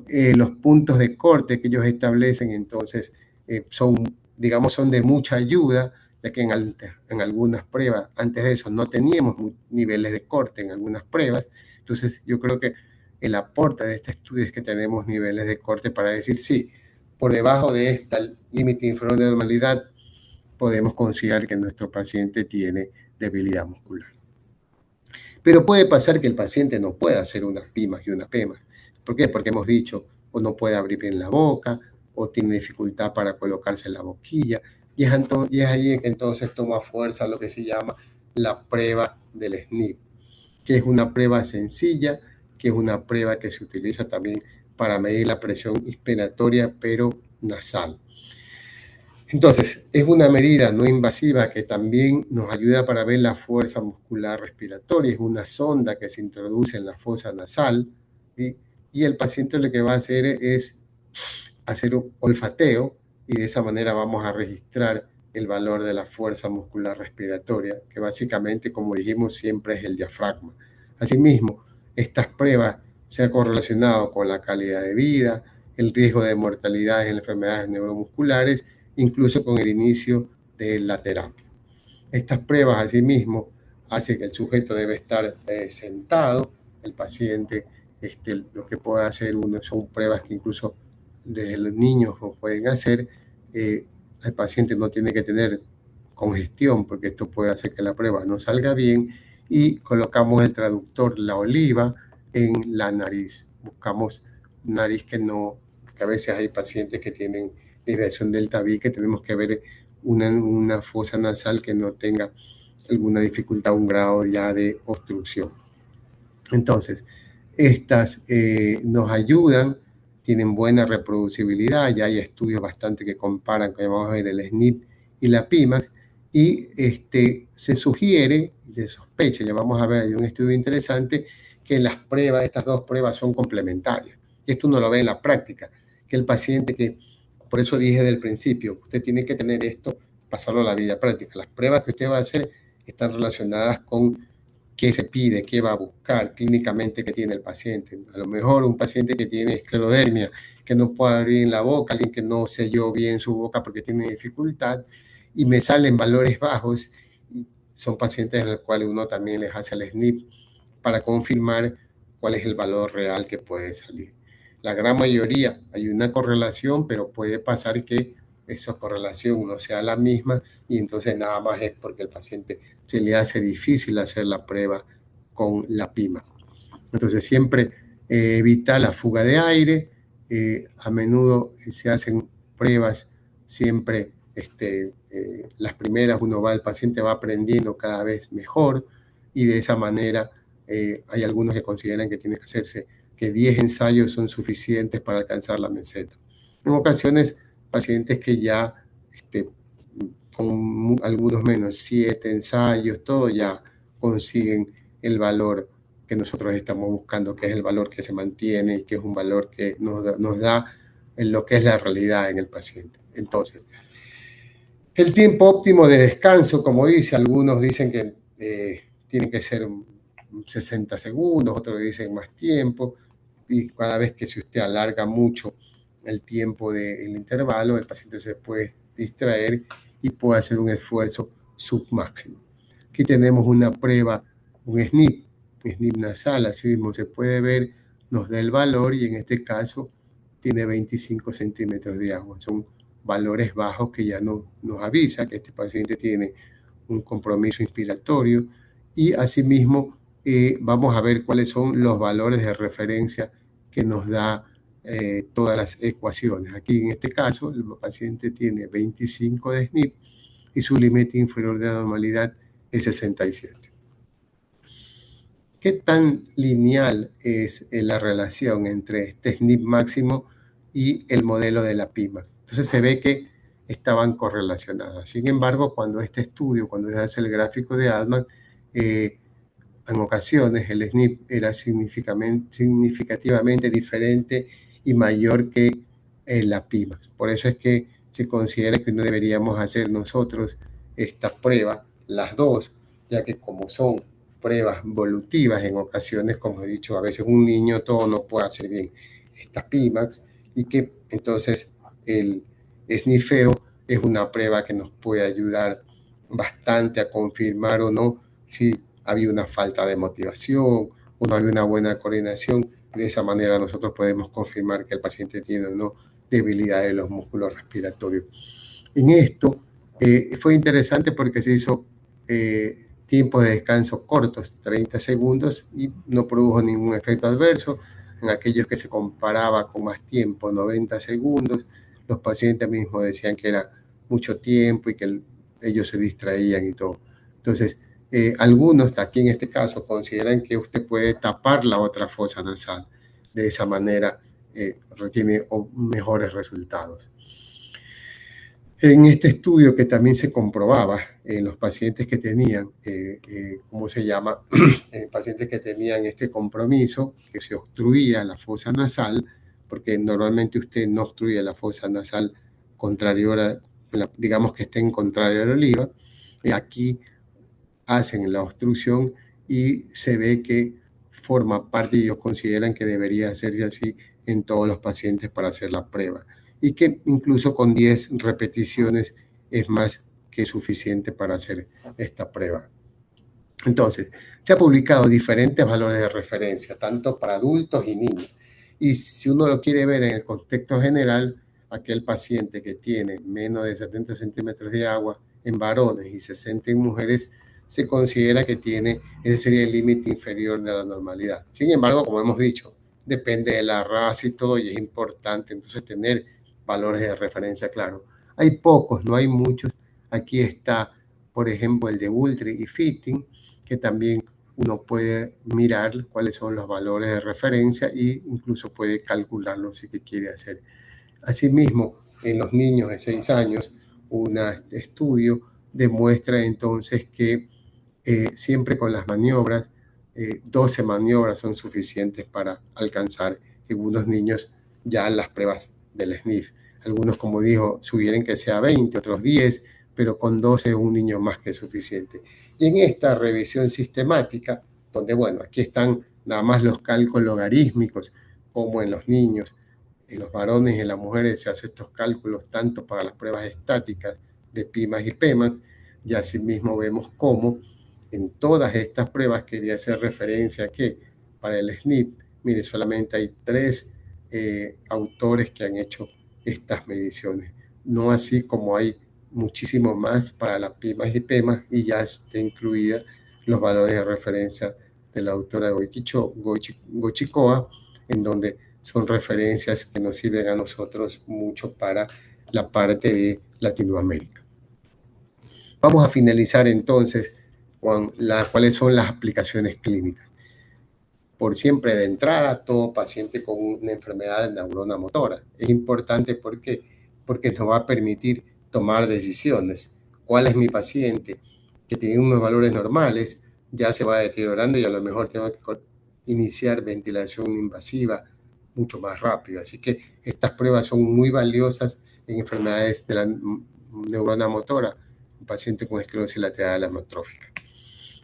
puntos de corte que ellos establecen entonces son de mucha ayuda, ya que en algunas pruebas, antes de eso, no teníamos niveles de corte en algunas pruebas. Entonces, yo creo que el aporte de este estudio es que tenemos niveles de corte para decir, sí, por debajo de este límite inferior de normalidad, podemos considerar que nuestro paciente tiene debilidad muscular. Pero puede pasar que el paciente no pueda hacer unas Pimax y unas Pmax. ¿Por qué? Porque hemos dicho, o no puede abrir bien la boca, o tiene dificultad para colocarse en la boquilla. y es ahí que entonces toma fuerza lo que se llama la prueba del SNP, que es una prueba sencilla, que es una prueba que se utiliza también para medir la presión inspiratoria, pero nasal. Entonces, es una medida no invasiva que también nos ayuda para ver la fuerza muscular respiratoria. Es una sonda que se introduce en la fosa nasal, ¿sí? Y el paciente lo que va a hacer es hacer un olfateo y de esa manera vamos a registrar el valor de la fuerza muscular respiratoria, que básicamente, como dijimos, siempre es el diafragma. Asimismo, estas pruebas se han correlacionado con la calidad de vida, el riesgo de mortalidad en enfermedades neuromusculares, incluso con el inicio de la terapia. Estas pruebas, asimismo, hacen que el sujeto debe estar sentado, el paciente, lo que puede hacer uno son pruebas que incluso desde los niños lo pueden hacer. El paciente no tiene que tener congestión porque esto puede hacer que la prueba no salga bien y colocamos el traductor, la oliva, en la nariz. Buscamos nariz que no, que a veces hay pacientes que tienen desviación del tabique, que tenemos que ver una fosa nasal que no tenga alguna dificultad, un grado ya de obstrucción. Entonces, estas nos ayudan, tienen buena reproducibilidad, ya hay estudios bastante que comparan, como vamos a ver, el SNP y la PIMAX, y se sugiere y se sospecha, ya vamos a ver, hay un estudio interesante, que las pruebas, estas dos pruebas son complementarias. Esto uno lo ve en la práctica, que el paciente que, por eso dije del principio, usted tiene que tener esto, pasarlo a la vida práctica. Las pruebas que usted va a hacer están relacionadas con qué se pide, qué va a buscar clínicamente que tiene el paciente. A lo mejor un paciente que tiene esclerodermia, que no puede abrir la boca, alguien que no selló bien su boca porque tiene dificultad, y me salen valores bajos, y son pacientes a los cuales uno también les hace el SNP para confirmar cuál es el valor real que puede salir. La gran mayoría hay una correlación, pero puede pasar que esa correlación no sea la misma y entonces nada más es porque el paciente se le hace difícil hacer la prueba con la PIMA. Entonces siempre evita la fuga de aire, a menudo se hacen pruebas siempre, las primeras uno va, el paciente va aprendiendo cada vez mejor y de esa manera hay algunos que consideran que tiene que hacerse, que 10 ensayos son suficientes para alcanzar la meseta. En ocasiones, pacientes que ya con algunos menos, 7 ensayos, todo ya consiguen el valor que nosotros estamos buscando, que es el valor que se mantiene y que es un valor que nos da en lo que es la realidad en el paciente. Entonces, el tiempo óptimo de descanso, como dice, algunos dicen que tiene que ser 60 segundos, otros dicen más tiempo, y cada vez que si usted alarga mucho el tiempo del intervalo, el paciente se puede distraer y puede hacer un esfuerzo submáximo. Aquí tenemos una prueba, un SNP nasal, así mismo se puede ver, nos da el valor y en este caso tiene 25 centímetros de agua. Son valores bajos que ya nos avisa que este paciente tiene un compromiso inspiratorio y asimismo vamos a ver cuáles son los valores de referencia que nos da todas las ecuaciones. Aquí en este caso el paciente tiene 25 de SNP y su límite inferior de normalidad es 67. ¿Qué tan lineal es la relación entre este SNP máximo y el modelo de la PIMA? Entonces se ve que estaban correlacionadas. Sin embargo, cuando se hace el gráfico de Altman, en ocasiones el SNP era significativamente diferente y mayor que la PIMA. Por eso es que se considera que no deberíamos hacer nosotros estas pruebas, las dos, ya que como son pruebas evolutivas en ocasiones, como he dicho, a veces un niño todo no puede hacer bien estas PIMAX y que entonces el esnifeo es una prueba que nos puede ayudar bastante a confirmar o no si había una falta de motivación o no había una buena coordinación. De esa manera nosotros podemos confirmar que el paciente tiene o no debilidad de los músculos respiratorios. En esto fue interesante porque se hizo tiempos de descanso cortos, 30 segundos, y no produjo ningún efecto adverso. En aquellos que se comparaba con más tiempo, 90 segundos, los pacientes mismos decían que era mucho tiempo y que ellos se distraían y todo. Entonces, algunos, aquí en este caso, consideran que usted puede tapar la otra fosa nasal. De esa manera, tiene mejores resultados. En este estudio que también se comprobaba en los pacientes que tenían, ¿cómo se llama? Pacientes que tenían este compromiso, que se obstruía la fosa nasal, porque normalmente usted no obstruye la fosa nasal contrario a, digamos que esté en contrario a la oliva. Aquí hacen la obstrucción y se ve que forma parte, y ellos consideran que debería hacerse así en todos los pacientes para hacer la prueba, y que incluso con 10 repeticiones es más que suficiente para hacer esta prueba. Entonces, se ha publicado diferentes valores de referencia, tanto para adultos y niños. Y si uno lo quiere ver en el contexto general, aquel paciente que tiene menos de 70 centímetros de agua en varones y 60 en mujeres, se considera que tiene, ese sería el límite inferior de la normalidad. Sin embargo, como hemos dicho, depende de la raza y todo, y es importante entonces tener valores de referencia claros. Hay pocos, no hay muchos. Aquí está, por ejemplo, el de Ultra y Fitting, que también uno puede mirar cuáles son los valores de referencia e incluso puede calcularlo si quiere hacer. Asimismo, en los niños de 6 años, un estudio demuestra entonces que siempre con las maniobras, 12 maniobras son suficientes para alcanzar en unos niños ya las pruebas del SNF. Algunos, como dijo, sugieren que sea 20, otros 10, pero con 12 es un niño más que suficiente. Y en esta revisión sistemática, donde, bueno, aquí están nada más los cálculos logarítmicos, como en los niños, en los varones y en las mujeres se hacen estos cálculos tanto para las pruebas estáticas de PIMAS y PEMAS, y asimismo vemos cómo en todas estas pruebas quería hacer referencia a que para el SNP, mire, solamente hay 3 autores que han hecho estas mediciones, no así como hay muchísimo más para las PIMAS y PEMAS, y ya está incluida los valores de referencia de la autora Goichikoa, en donde son referencias que nos sirven a nosotros mucho para la parte de Latinoamérica. Vamos a finalizar entonces con cuáles son las aplicaciones clínicas. Por siempre, de entrada, todo paciente con una enfermedad de neurona motora. Es importante porque nos va a permitir tomar decisiones. ¿Cuál es mi paciente que tiene unos valores normales? Ya se va deteriorando y a lo mejor tengo que iniciar ventilación invasiva mucho más rápido. Así que estas pruebas son muy valiosas en enfermedades de la neurona motora, un paciente con esclerosis lateral amiotrófica.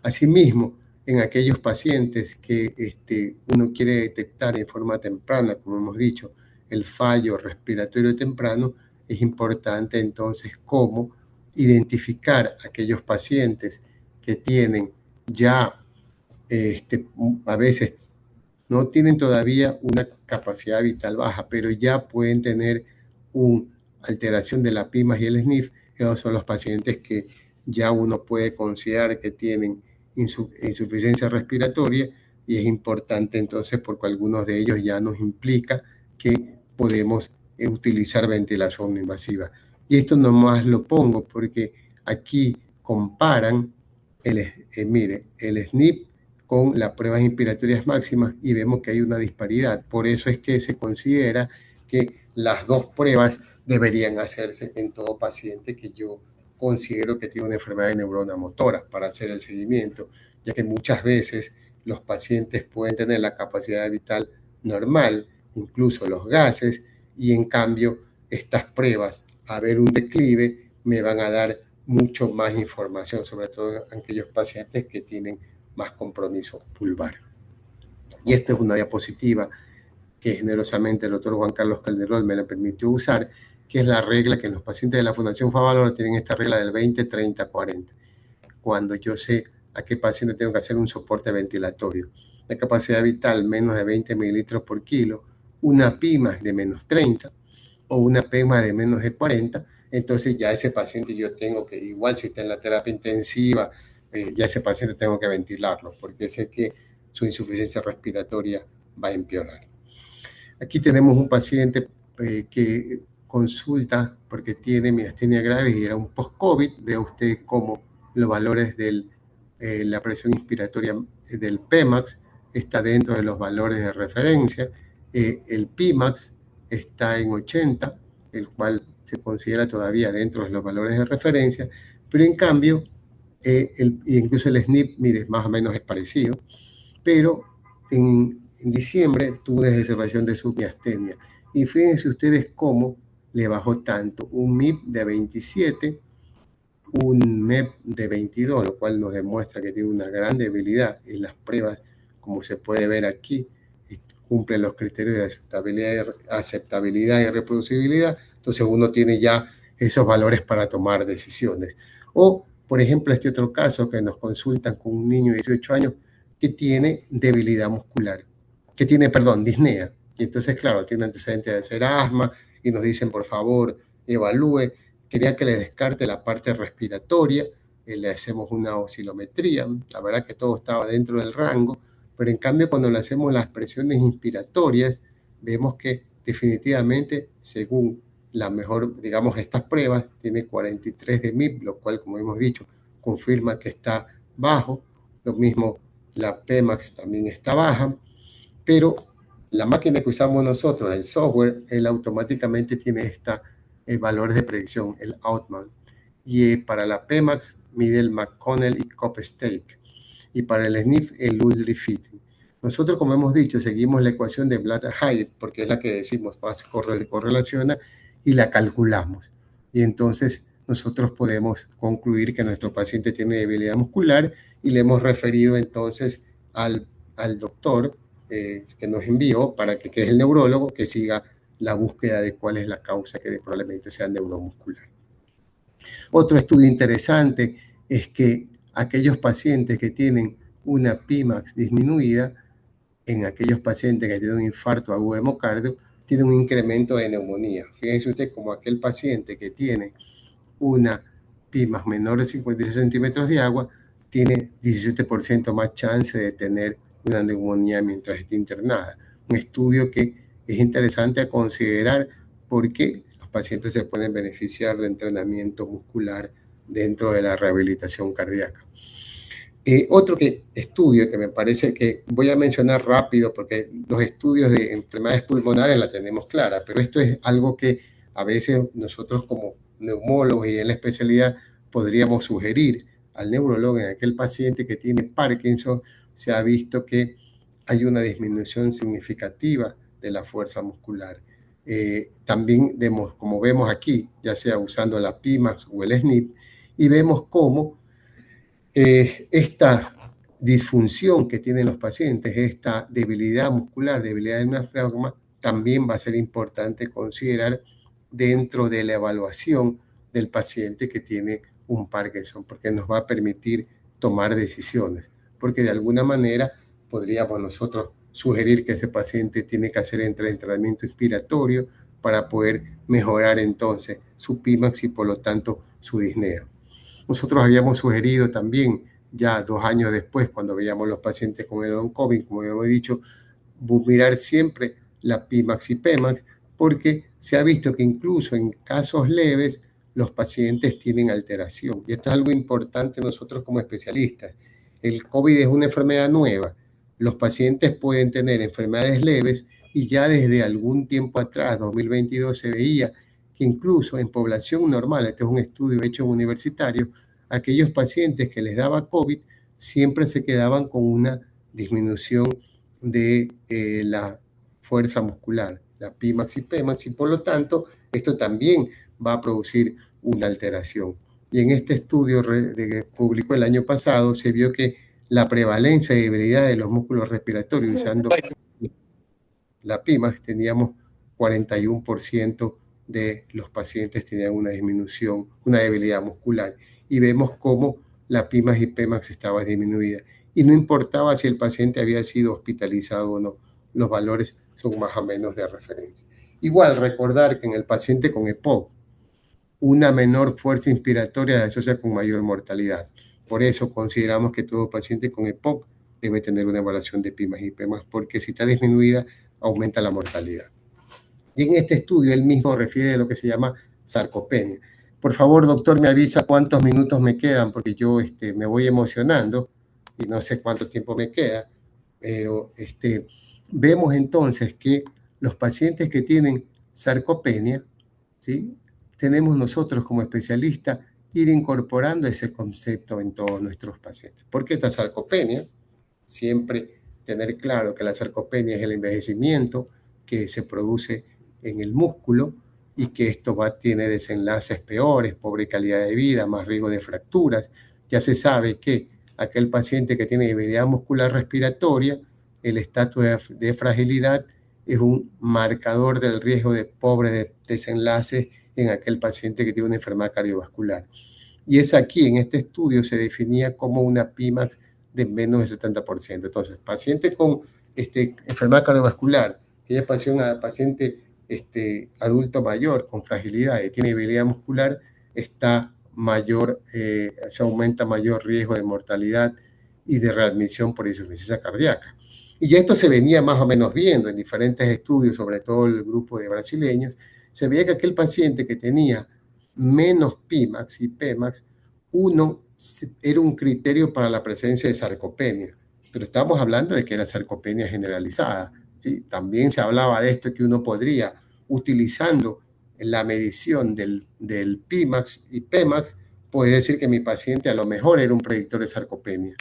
Asimismo, en aquellos pacientes que uno quiere detectar en forma temprana, como hemos dicho, el fallo respiratorio temprano, es importante entonces cómo identificar aquellos pacientes que tienen ya, a veces no tienen todavía una capacidad vital baja, pero ya pueden tener una alteración de la PIMAS y el SNF. Esos son los pacientes que ya uno puede considerar que tienen insuficiencia respiratoria, y es importante entonces porque algunos de ellos ya nos implica que podemos utilizar ventilación invasiva. Y esto nomás lo pongo porque aquí comparan mire, el SNP con las pruebas inspiratorias máximas y vemos que hay una disparidad. Por eso es que se considera que las dos pruebas deberían hacerse en todo paciente que yo considero que tiene una enfermedad de neurona motora para hacer el seguimiento, ya que muchas veces los pacientes pueden tener la capacidad vital normal, incluso los gases, y en cambio estas pruebas, a ver un declive, me van a dar mucho más información, sobre todo en aquellos pacientes que tienen más compromiso pulvar. Y esta es una diapositiva que generosamente el doctor Juan Carlos Calderón me la permitió usar, que es la regla que los pacientes de la Fundación Favaloro tienen, esta regla del 20, 30, 40. Cuando yo sé a qué paciente tengo que hacer un soporte ventilatorio, la capacidad vital menos de 20 mililitros por kilo, una PIMA de menos 30 o una PEMA de menos de 40, entonces ya ese paciente yo tengo que, igual si está en la terapia intensiva, ya ese paciente tengo que ventilarlo, porque sé que su insuficiencia respiratoria va a empeorar. Aquí tenemos un paciente que consulta porque tiene miastenia gravis y era un post-COVID. Vea usted cómo los valores de la presión inspiratoria del Pmax está dentro de los valores de referencia. El Pimax está en 80, el cual se considera todavía dentro de los valores de referencia, pero en cambio, incluso el SNP, mire, más o menos es parecido, pero en diciembre tuvo una exacerbación de su miastenia. Y fíjense ustedes cómo le bajó tanto, un MIP de 27, un MEP de 22, lo cual nos demuestra que tiene una gran debilidad en las pruebas, como se puede ver aquí, cumplen los criterios de aceptabilidad y reproducibilidad, entonces uno tiene ya esos valores para tomar decisiones. O, por ejemplo, este otro caso que nos consultan con un niño de 18 años que tiene debilidad muscular, que tiene, perdón, disnea, y entonces, claro, tiene antecedentes de ser asma, y nos dicen, por favor, evalúe. Quería que le descarte la parte respiratoria, le hacemos una oscilometría, la verdad que todo estaba dentro del rango, pero en cambio cuando le hacemos las presiones inspiratorias, vemos que definitivamente, según la mejor, digamos, estas pruebas, tiene 43 de MIP, lo cual, como hemos dicho, confirma que está bajo. Lo mismo, la Pmax también está baja, pero la máquina que usamos nosotros, el software, él automáticamente tiene valores de predicción, el Outman. Y para la Pmax mide el McConnell y Copestake. Y para el SNF, el Ludwig Fitting. Nosotros, como hemos dicho, seguimos la ecuación de Blatt-Hyatt, porque es la que decimos más correlaciona, y la calculamos. Y entonces nosotros podemos concluir que nuestro paciente tiene debilidad muscular y le hemos referido entonces al doctor que nos envió para que es el neurólogo, que siga la búsqueda de cuál es la causa que probablemente sea neuromuscular. Otro estudio interesante es que aquellos pacientes que tienen una Pimax disminuida, en aquellos pacientes que tienen un infarto agudo de miocardio, tienen un incremento de neumonía. Fíjense usted como aquel paciente que tiene una Pimax menor de 56 centímetros de agua tiene 17% más chance de tener una neumonía mientras esté internada. Un estudio que es interesante a considerar porque los pacientes se pueden beneficiar de entrenamiento muscular dentro de la rehabilitación cardíaca. Otro estudio que me parece que voy a mencionar rápido porque los estudios de enfermedades pulmonares la tenemos clara, pero esto es algo que a veces nosotros como neumólogos y en la especialidad podríamos sugerir al neurólogo. En aquel paciente que tiene Parkinson se ha visto que hay una disminución significativa de la fuerza muscular. También vemos, como vemos aquí, ya sea usando la PIMAX o el SNP, y vemos cómo esta disfunción que tienen los pacientes, esta debilidad muscular, debilidad del diafragma, también va a ser importante considerar dentro de la evaluación del paciente que tiene un Parkinson, porque nos va a permitir tomar decisiones, porque de alguna manera podríamos nosotros sugerir que ese paciente tiene que hacer entrenamiento inspiratorio para poder mejorar entonces su Pimax y por lo tanto su disnea. Nosotros habíamos sugerido también, ya 2 años después, cuando veíamos los pacientes con el long COVID, como habíamos dicho, mirar siempre la Pimax y Pmax, porque se ha visto que incluso en casos leves los pacientes tienen alteración. Y esto es algo importante nosotros como especialistas. El COVID es una enfermedad nueva. Los pacientes pueden tener enfermedades leves y ya desde algún tiempo atrás, 2022, se veía que incluso en población normal, este es un estudio hecho en universitarios, aquellos pacientes que les daba COVID siempre se quedaban con una disminución de la fuerza muscular, la Pimax y Pmax, y por lo tanto esto también va a producir una alteración. Y en este estudio que publicó el año pasado se vio que la prevalencia y debilidad de los músculos respiratorios usando la Pimax teníamos 41% de los pacientes tenían una disminución, una debilidad muscular. Y vemos cómo la Pimax y Pmax estaba disminuida. Y no importaba si el paciente había sido hospitalizado o no, los valores son más o menos de referencia. Igual, recordar que en el paciente con EPOC, una menor fuerza inspiratoria se asocia con mayor mortalidad. Por eso consideramos que todo paciente con EPOC debe tener una evaluación de Pimax y Pmax, porque si está disminuida, aumenta la mortalidad. Y en este estudio él mismo refiere a lo que se llama sarcopenia. Por favor, doctor, me avisa cuántos minutos me quedan, porque yo me voy emocionando y no sé cuánto tiempo me queda, pero vemos entonces que los pacientes que tienen sarcopenia, ¿sí? Tenemos nosotros como especialistas ir incorporando ese concepto en todos nuestros pacientes. ¿Por qué esta sarcopenia? Siempre tener claro que la sarcopenia es el envejecimiento que se produce en el músculo y que esto tiene desenlaces peores, pobre calidad de vida, más riesgo de fracturas. Ya se sabe que aquel paciente que tiene debilidad muscular respiratoria, el estatus de fragilidad es un marcador del riesgo de pobre desenlace en aquel paciente que tiene una enfermedad cardiovascular. Y es aquí, en este estudio, se definía como una PIMAX de menos del 70%. Entonces, paciente con enfermedad cardiovascular, que es paciente adulto mayor con fragilidad y tiene debilidad muscular, está mayor, se aumenta mayor riesgo de mortalidad y de readmisión por insuficiencia cardíaca. Y ya esto se venía más o menos viendo en diferentes estudios, sobre todo el grupo de brasileños, se veía que aquel paciente que tenía menos PIMAX y PEMAX, uno era un criterio para la presencia de sarcopenia, pero estamos hablando de que era sarcopenia generalizada. ¿Sí? También se hablaba de esto que uno podría, utilizando la medición del PIMAX y PEMAX, puede decir que mi paciente a lo mejor era un predictor de sarcopenia.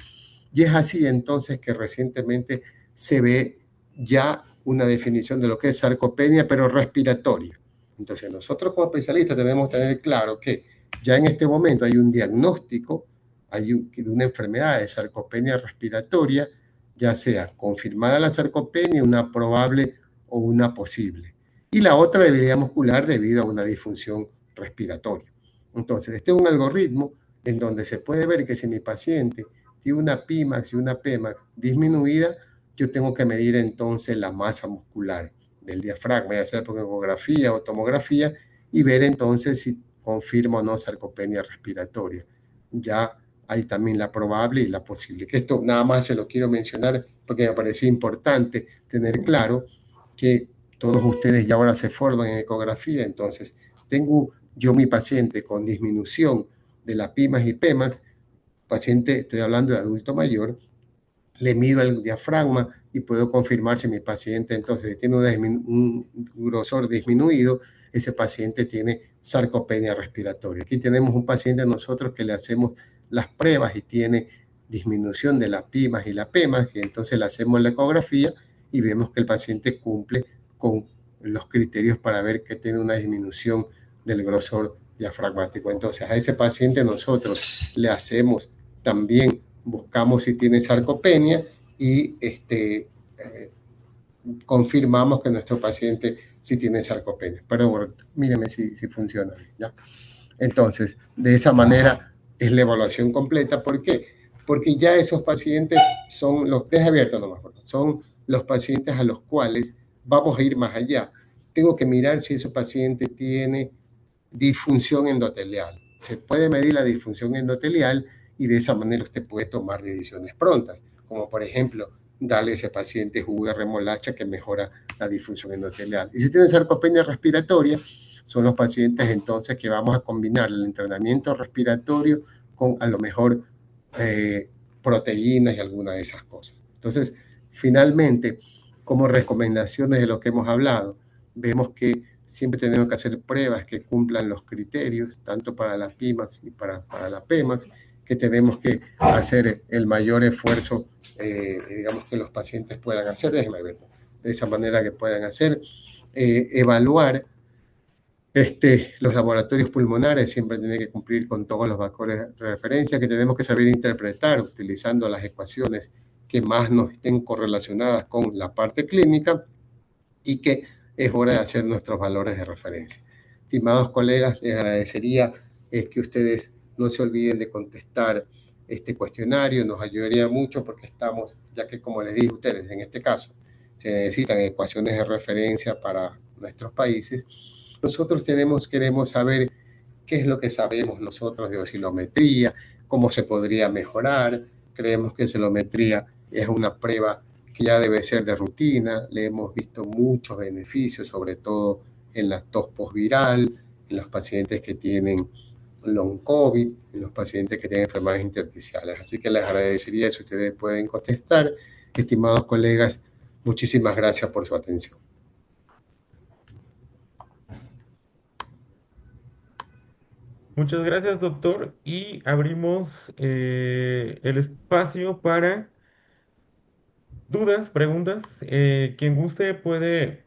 Y es así entonces que recientemente se ve ya una definición de lo que es sarcopenia, pero respiratoria. Entonces nosotros como especialistas tenemos que tener claro que ya en este momento hay un diagnóstico de una enfermedad de sarcopenia respiratoria, ya sea confirmada la sarcopenia, una probable o una posible. Y la otra debilidad muscular debido a una disfunción respiratoria. Entonces, este es un algoritmo en donde se puede ver que si mi paciente tiene una PIMAX y una PEMAX disminuida, yo tengo que medir entonces la masa muscular del diafragma, ya sea por ecografía o tomografía, y ver entonces si confirma o no sarcopenia respiratoria. Ya hay también la probable y la posible. Que esto nada más se lo quiero mencionar porque me parecía importante tener claro que todos ustedes ya ahora se forman en ecografía, entonces tengo yo mi paciente con disminución de la PIMAX y PEMAX, paciente, estoy hablando de adulto mayor, le mido el diafragma y puedo confirmar si mi paciente entonces tiene un grosor disminuido, ese paciente tiene sarcopenia respiratoria. Aquí tenemos un paciente a nosotros que le hacemos las pruebas y tiene disminución de la PIMAX y la PEMAX, y entonces le hacemos la ecografía y vemos que el paciente cumple con los criterios para ver que tiene una disminución del grosor diafragmático. Entonces a ese paciente nosotros le hacemos también, buscamos si tiene sarcopenia y confirmamos que nuestro paciente sí tiene sarcopenia. Pero míreme si funciona. ¿Ya? Entonces, de esa manera es la evaluación completa. ¿Por qué? Porque ya esos pacientes son los, deja abierto nomás, son los pacientes a los cuales vamos a ir más allá. Tengo que mirar si ese paciente tiene disfunción endotelial. Se puede medir la disfunción endotelial y de esa manera usted puede tomar decisiones prontas, como por ejemplo, darle a ese paciente jugo de remolacha que mejora la disfunción endotelial. Y si tiene sarcopenia respiratoria, son los pacientes entonces que vamos a combinar el entrenamiento respiratorio con a lo mejor proteínas y alguna de esas cosas. Entonces, finalmente, como recomendaciones de lo que hemos hablado, vemos que siempre tenemos que hacer pruebas que cumplan los criterios, tanto para la PIMAX y para la PEMAX, que tenemos que hacer el mayor esfuerzo, digamos, que los pacientes puedan hacer, déjenme ver, de esa manera que puedan hacer, evaluar los laboratorios pulmonares siempre tienen que cumplir con todos los valores de referencia que tenemos que saber interpretar utilizando las ecuaciones que más nos estén correlacionadas con la parte clínica y que es hora de hacer nuestros valores de referencia. Estimados colegas, les agradecería que ustedes no se olviden de contestar este cuestionario, nos ayudaría mucho porque estamos, ya que como les dije a ustedes, en este caso, se necesitan ecuaciones de referencia para nuestros países. Nosotros queremos saber qué es lo que sabemos nosotros de oscilometría, cómo se podría mejorar. Creemos que oscilometría es una prueba que ya debe ser de rutina. Le hemos visto muchos beneficios, sobre todo en la tos posviral, en los pacientes que tienen long COVID, en los pacientes que tienen enfermedades intersticiales. Así que les agradecería si ustedes pueden contestar. Estimados colegas, muchísimas gracias por su atención. Muchas gracias, doctor. Y abrimos el espacio para dudas, preguntas. Quien guste puede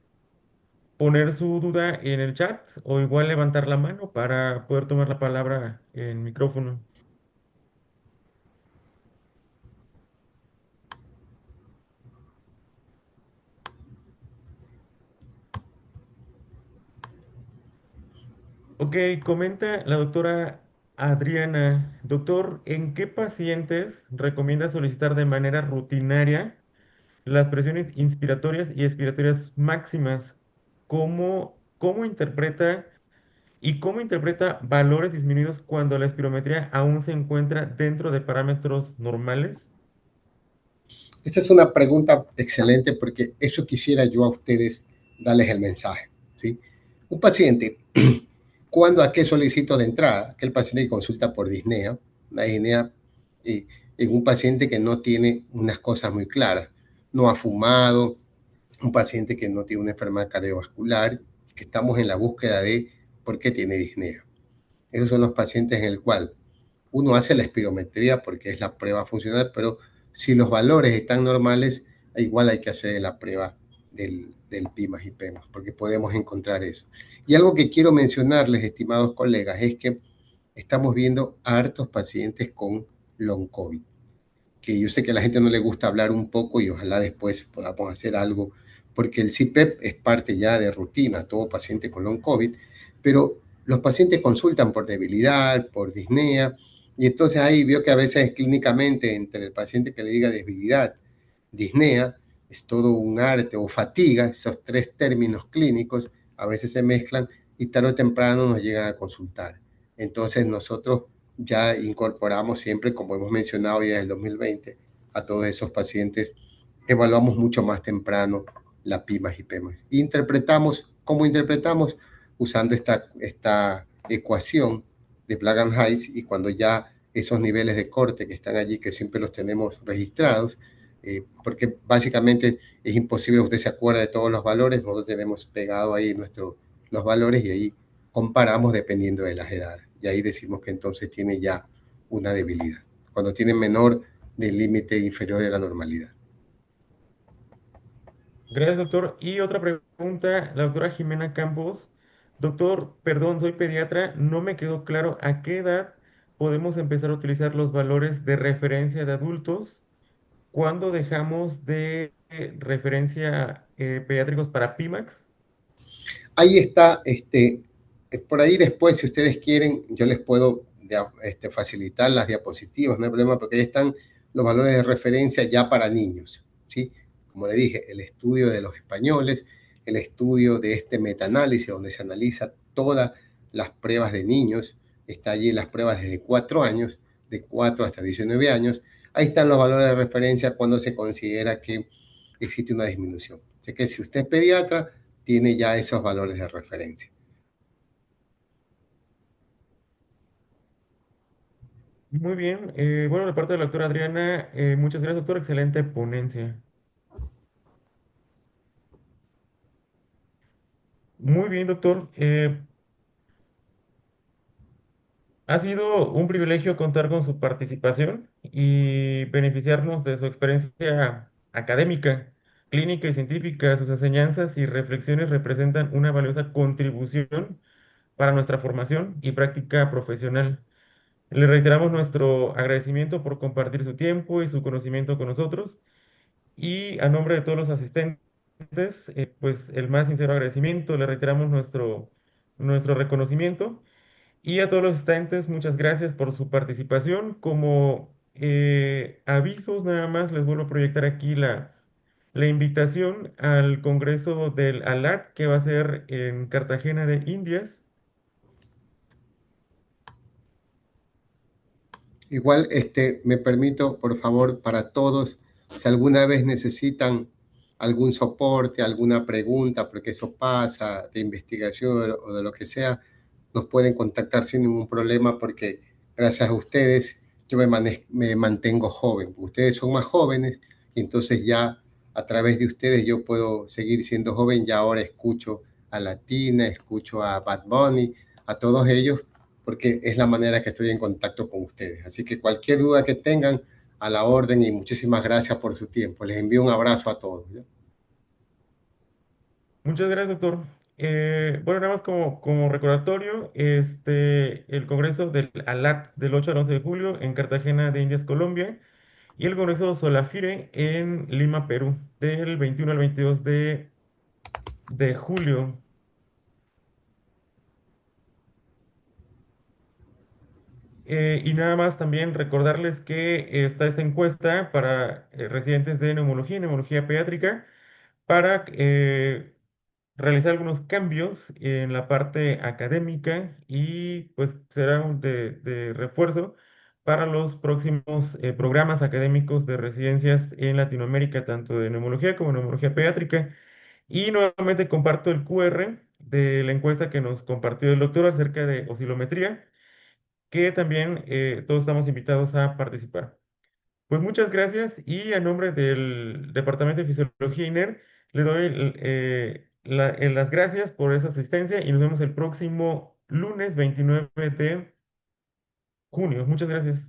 poner su duda en el chat o igual levantar la mano para poder tomar la palabra en micrófono. Ok, comenta la doctora Adriana. Doctor, ¿en qué pacientes recomienda solicitar de manera rutinaria las presiones inspiratorias y expiratorias máximas? ¿Cómo interpreta y cómo interpreta valores disminuidos cuando la espirometría aún se encuentra dentro de parámetros normales? Esta es una pregunta excelente porque eso quisiera yo a ustedes darles el mensaje. ¿Sí? Un paciente, ¿cuándo a qué solicito de entrada? Que el paciente que consulta por disnea, una disnea en un paciente que no tiene unas cosas muy claras, no ha fumado, un paciente que no tiene una enfermedad cardiovascular, que estamos en la búsqueda de por qué tiene disnea. Esos son los pacientes en el cual uno hace la espirometría porque es la prueba funcional, pero si los valores están normales, igual hay que hacer la prueba del PIMAS y PEMAS, porque podemos encontrar eso. Y algo que quiero mencionarles, estimados colegas, es que estamos viendo a hartos pacientes con long COVID, que yo sé que a la gente no le gusta hablar un poco y ojalá después podamos hacer algo, porque el CPEP es parte ya de rutina, todo paciente con long COVID, pero los pacientes consultan por debilidad, por disnea, y entonces ahí veo que a veces clínicamente entre el paciente que le diga debilidad, disnea, es todo un arte, o fatiga, esos tres términos clínicos a veces se mezclan y tarde o temprano nos llegan a consultar. Entonces nosotros ya incorporamos siempre, como hemos mencionado ya en el 2020, a todos esos pacientes, evaluamos mucho más temprano la PIMAS y PEMAS. Interpretamos, ¿cómo interpretamos? Usando esta ecuación de Plagan-Heights y cuando ya esos niveles de corte que están allí, que siempre los tenemos registrados, porque básicamente es imposible que usted se acuerde de todos los valores, nosotros tenemos pegado ahí los valores y ahí comparamos dependiendo de las edades. Y ahí decimos que entonces tiene ya una debilidad, cuando tiene menor del límite inferior de la normalidad. Gracias, doctor. Y otra pregunta, la doctora Jimena Campos. Doctor, perdón, soy pediatra. No me quedó claro a qué edad podemos empezar a utilizar los valores de referencia de adultos. ¿Cuándo dejamos de referencia pediátricos para PIMAX? Ahí está, por ahí después, si ustedes quieren, yo les puedo facilitar las diapositivas, no hay problema, porque ahí están los valores de referencia ya para niños, ¿sí? Como le dije, el estudio de los españoles, el estudio de este metaanálisis, donde se analiza todas las pruebas de niños, está allí las pruebas desde 4 años, de 4 hasta 19 años, ahí están los valores de referencia cuando se considera que existe una disminución. Así que si usted es pediatra, tiene ya esos valores de referencia. Muy bien. Bueno, de parte de la doctora Adriana, muchas gracias, doctor. Excelente ponencia. Muy bien, doctor. Ha sido un privilegio contar con su participación y beneficiarnos de su experiencia académica, clínica y científica. Sus enseñanzas y reflexiones representan una valiosa contribución para nuestra formación y práctica profesional. Le reiteramos nuestro agradecimiento por compartir su tiempo y su conocimiento con nosotros y a nombre de todos los asistentes, pues el más sincero agradecimiento. Le reiteramos nuestro reconocimiento. Y a todos los asistentes, muchas gracias por su participación. Como avisos, nada más les vuelvo a proyectar aquí la invitación al Congreso del ALAT que va a ser en Cartagena de Indias. Igual, me permito, por favor, para todos, si alguna vez necesitan algún soporte, alguna pregunta, porque eso pasa, de investigación o de lo que sea, nos pueden contactar sin ningún problema porque gracias a ustedes yo me mantengo joven. Ustedes son más jóvenes y entonces ya a través de ustedes yo puedo seguir siendo joven. Ya ahora escucho a Latina, escucho a Bad Bunny, a todos ellos, porque es la manera que estoy en contacto con ustedes. Así que cualquier duda que tengan, a la orden, y muchísimas gracias por su tiempo. Les envío un abrazo a todos, ¿ya? Muchas gracias, doctor. Bueno, nada más como recordatorio, el Congreso del ALAT del 8 al 11 de julio en Cartagena de Indias, Colombia, y el Congreso Solafire en Lima, Perú, del 21 al 22 de julio. Y nada más también recordarles que está esta encuesta para residentes de neumología y neumología pediátrica para realizar algunos cambios en la parte académica y pues será de refuerzo para los próximos programas académicos de residencias en Latinoamérica, tanto de neumología como neumología pediátrica. Y nuevamente comparto el QR de la encuesta que nos compartió el doctor acerca de oscilometría, que también todos estamos invitados a participar. Pues muchas gracias y a nombre del Departamento de Fisiología INER le doy las gracias por esa asistencia y nos vemos el próximo lunes 29 de junio. Muchas gracias.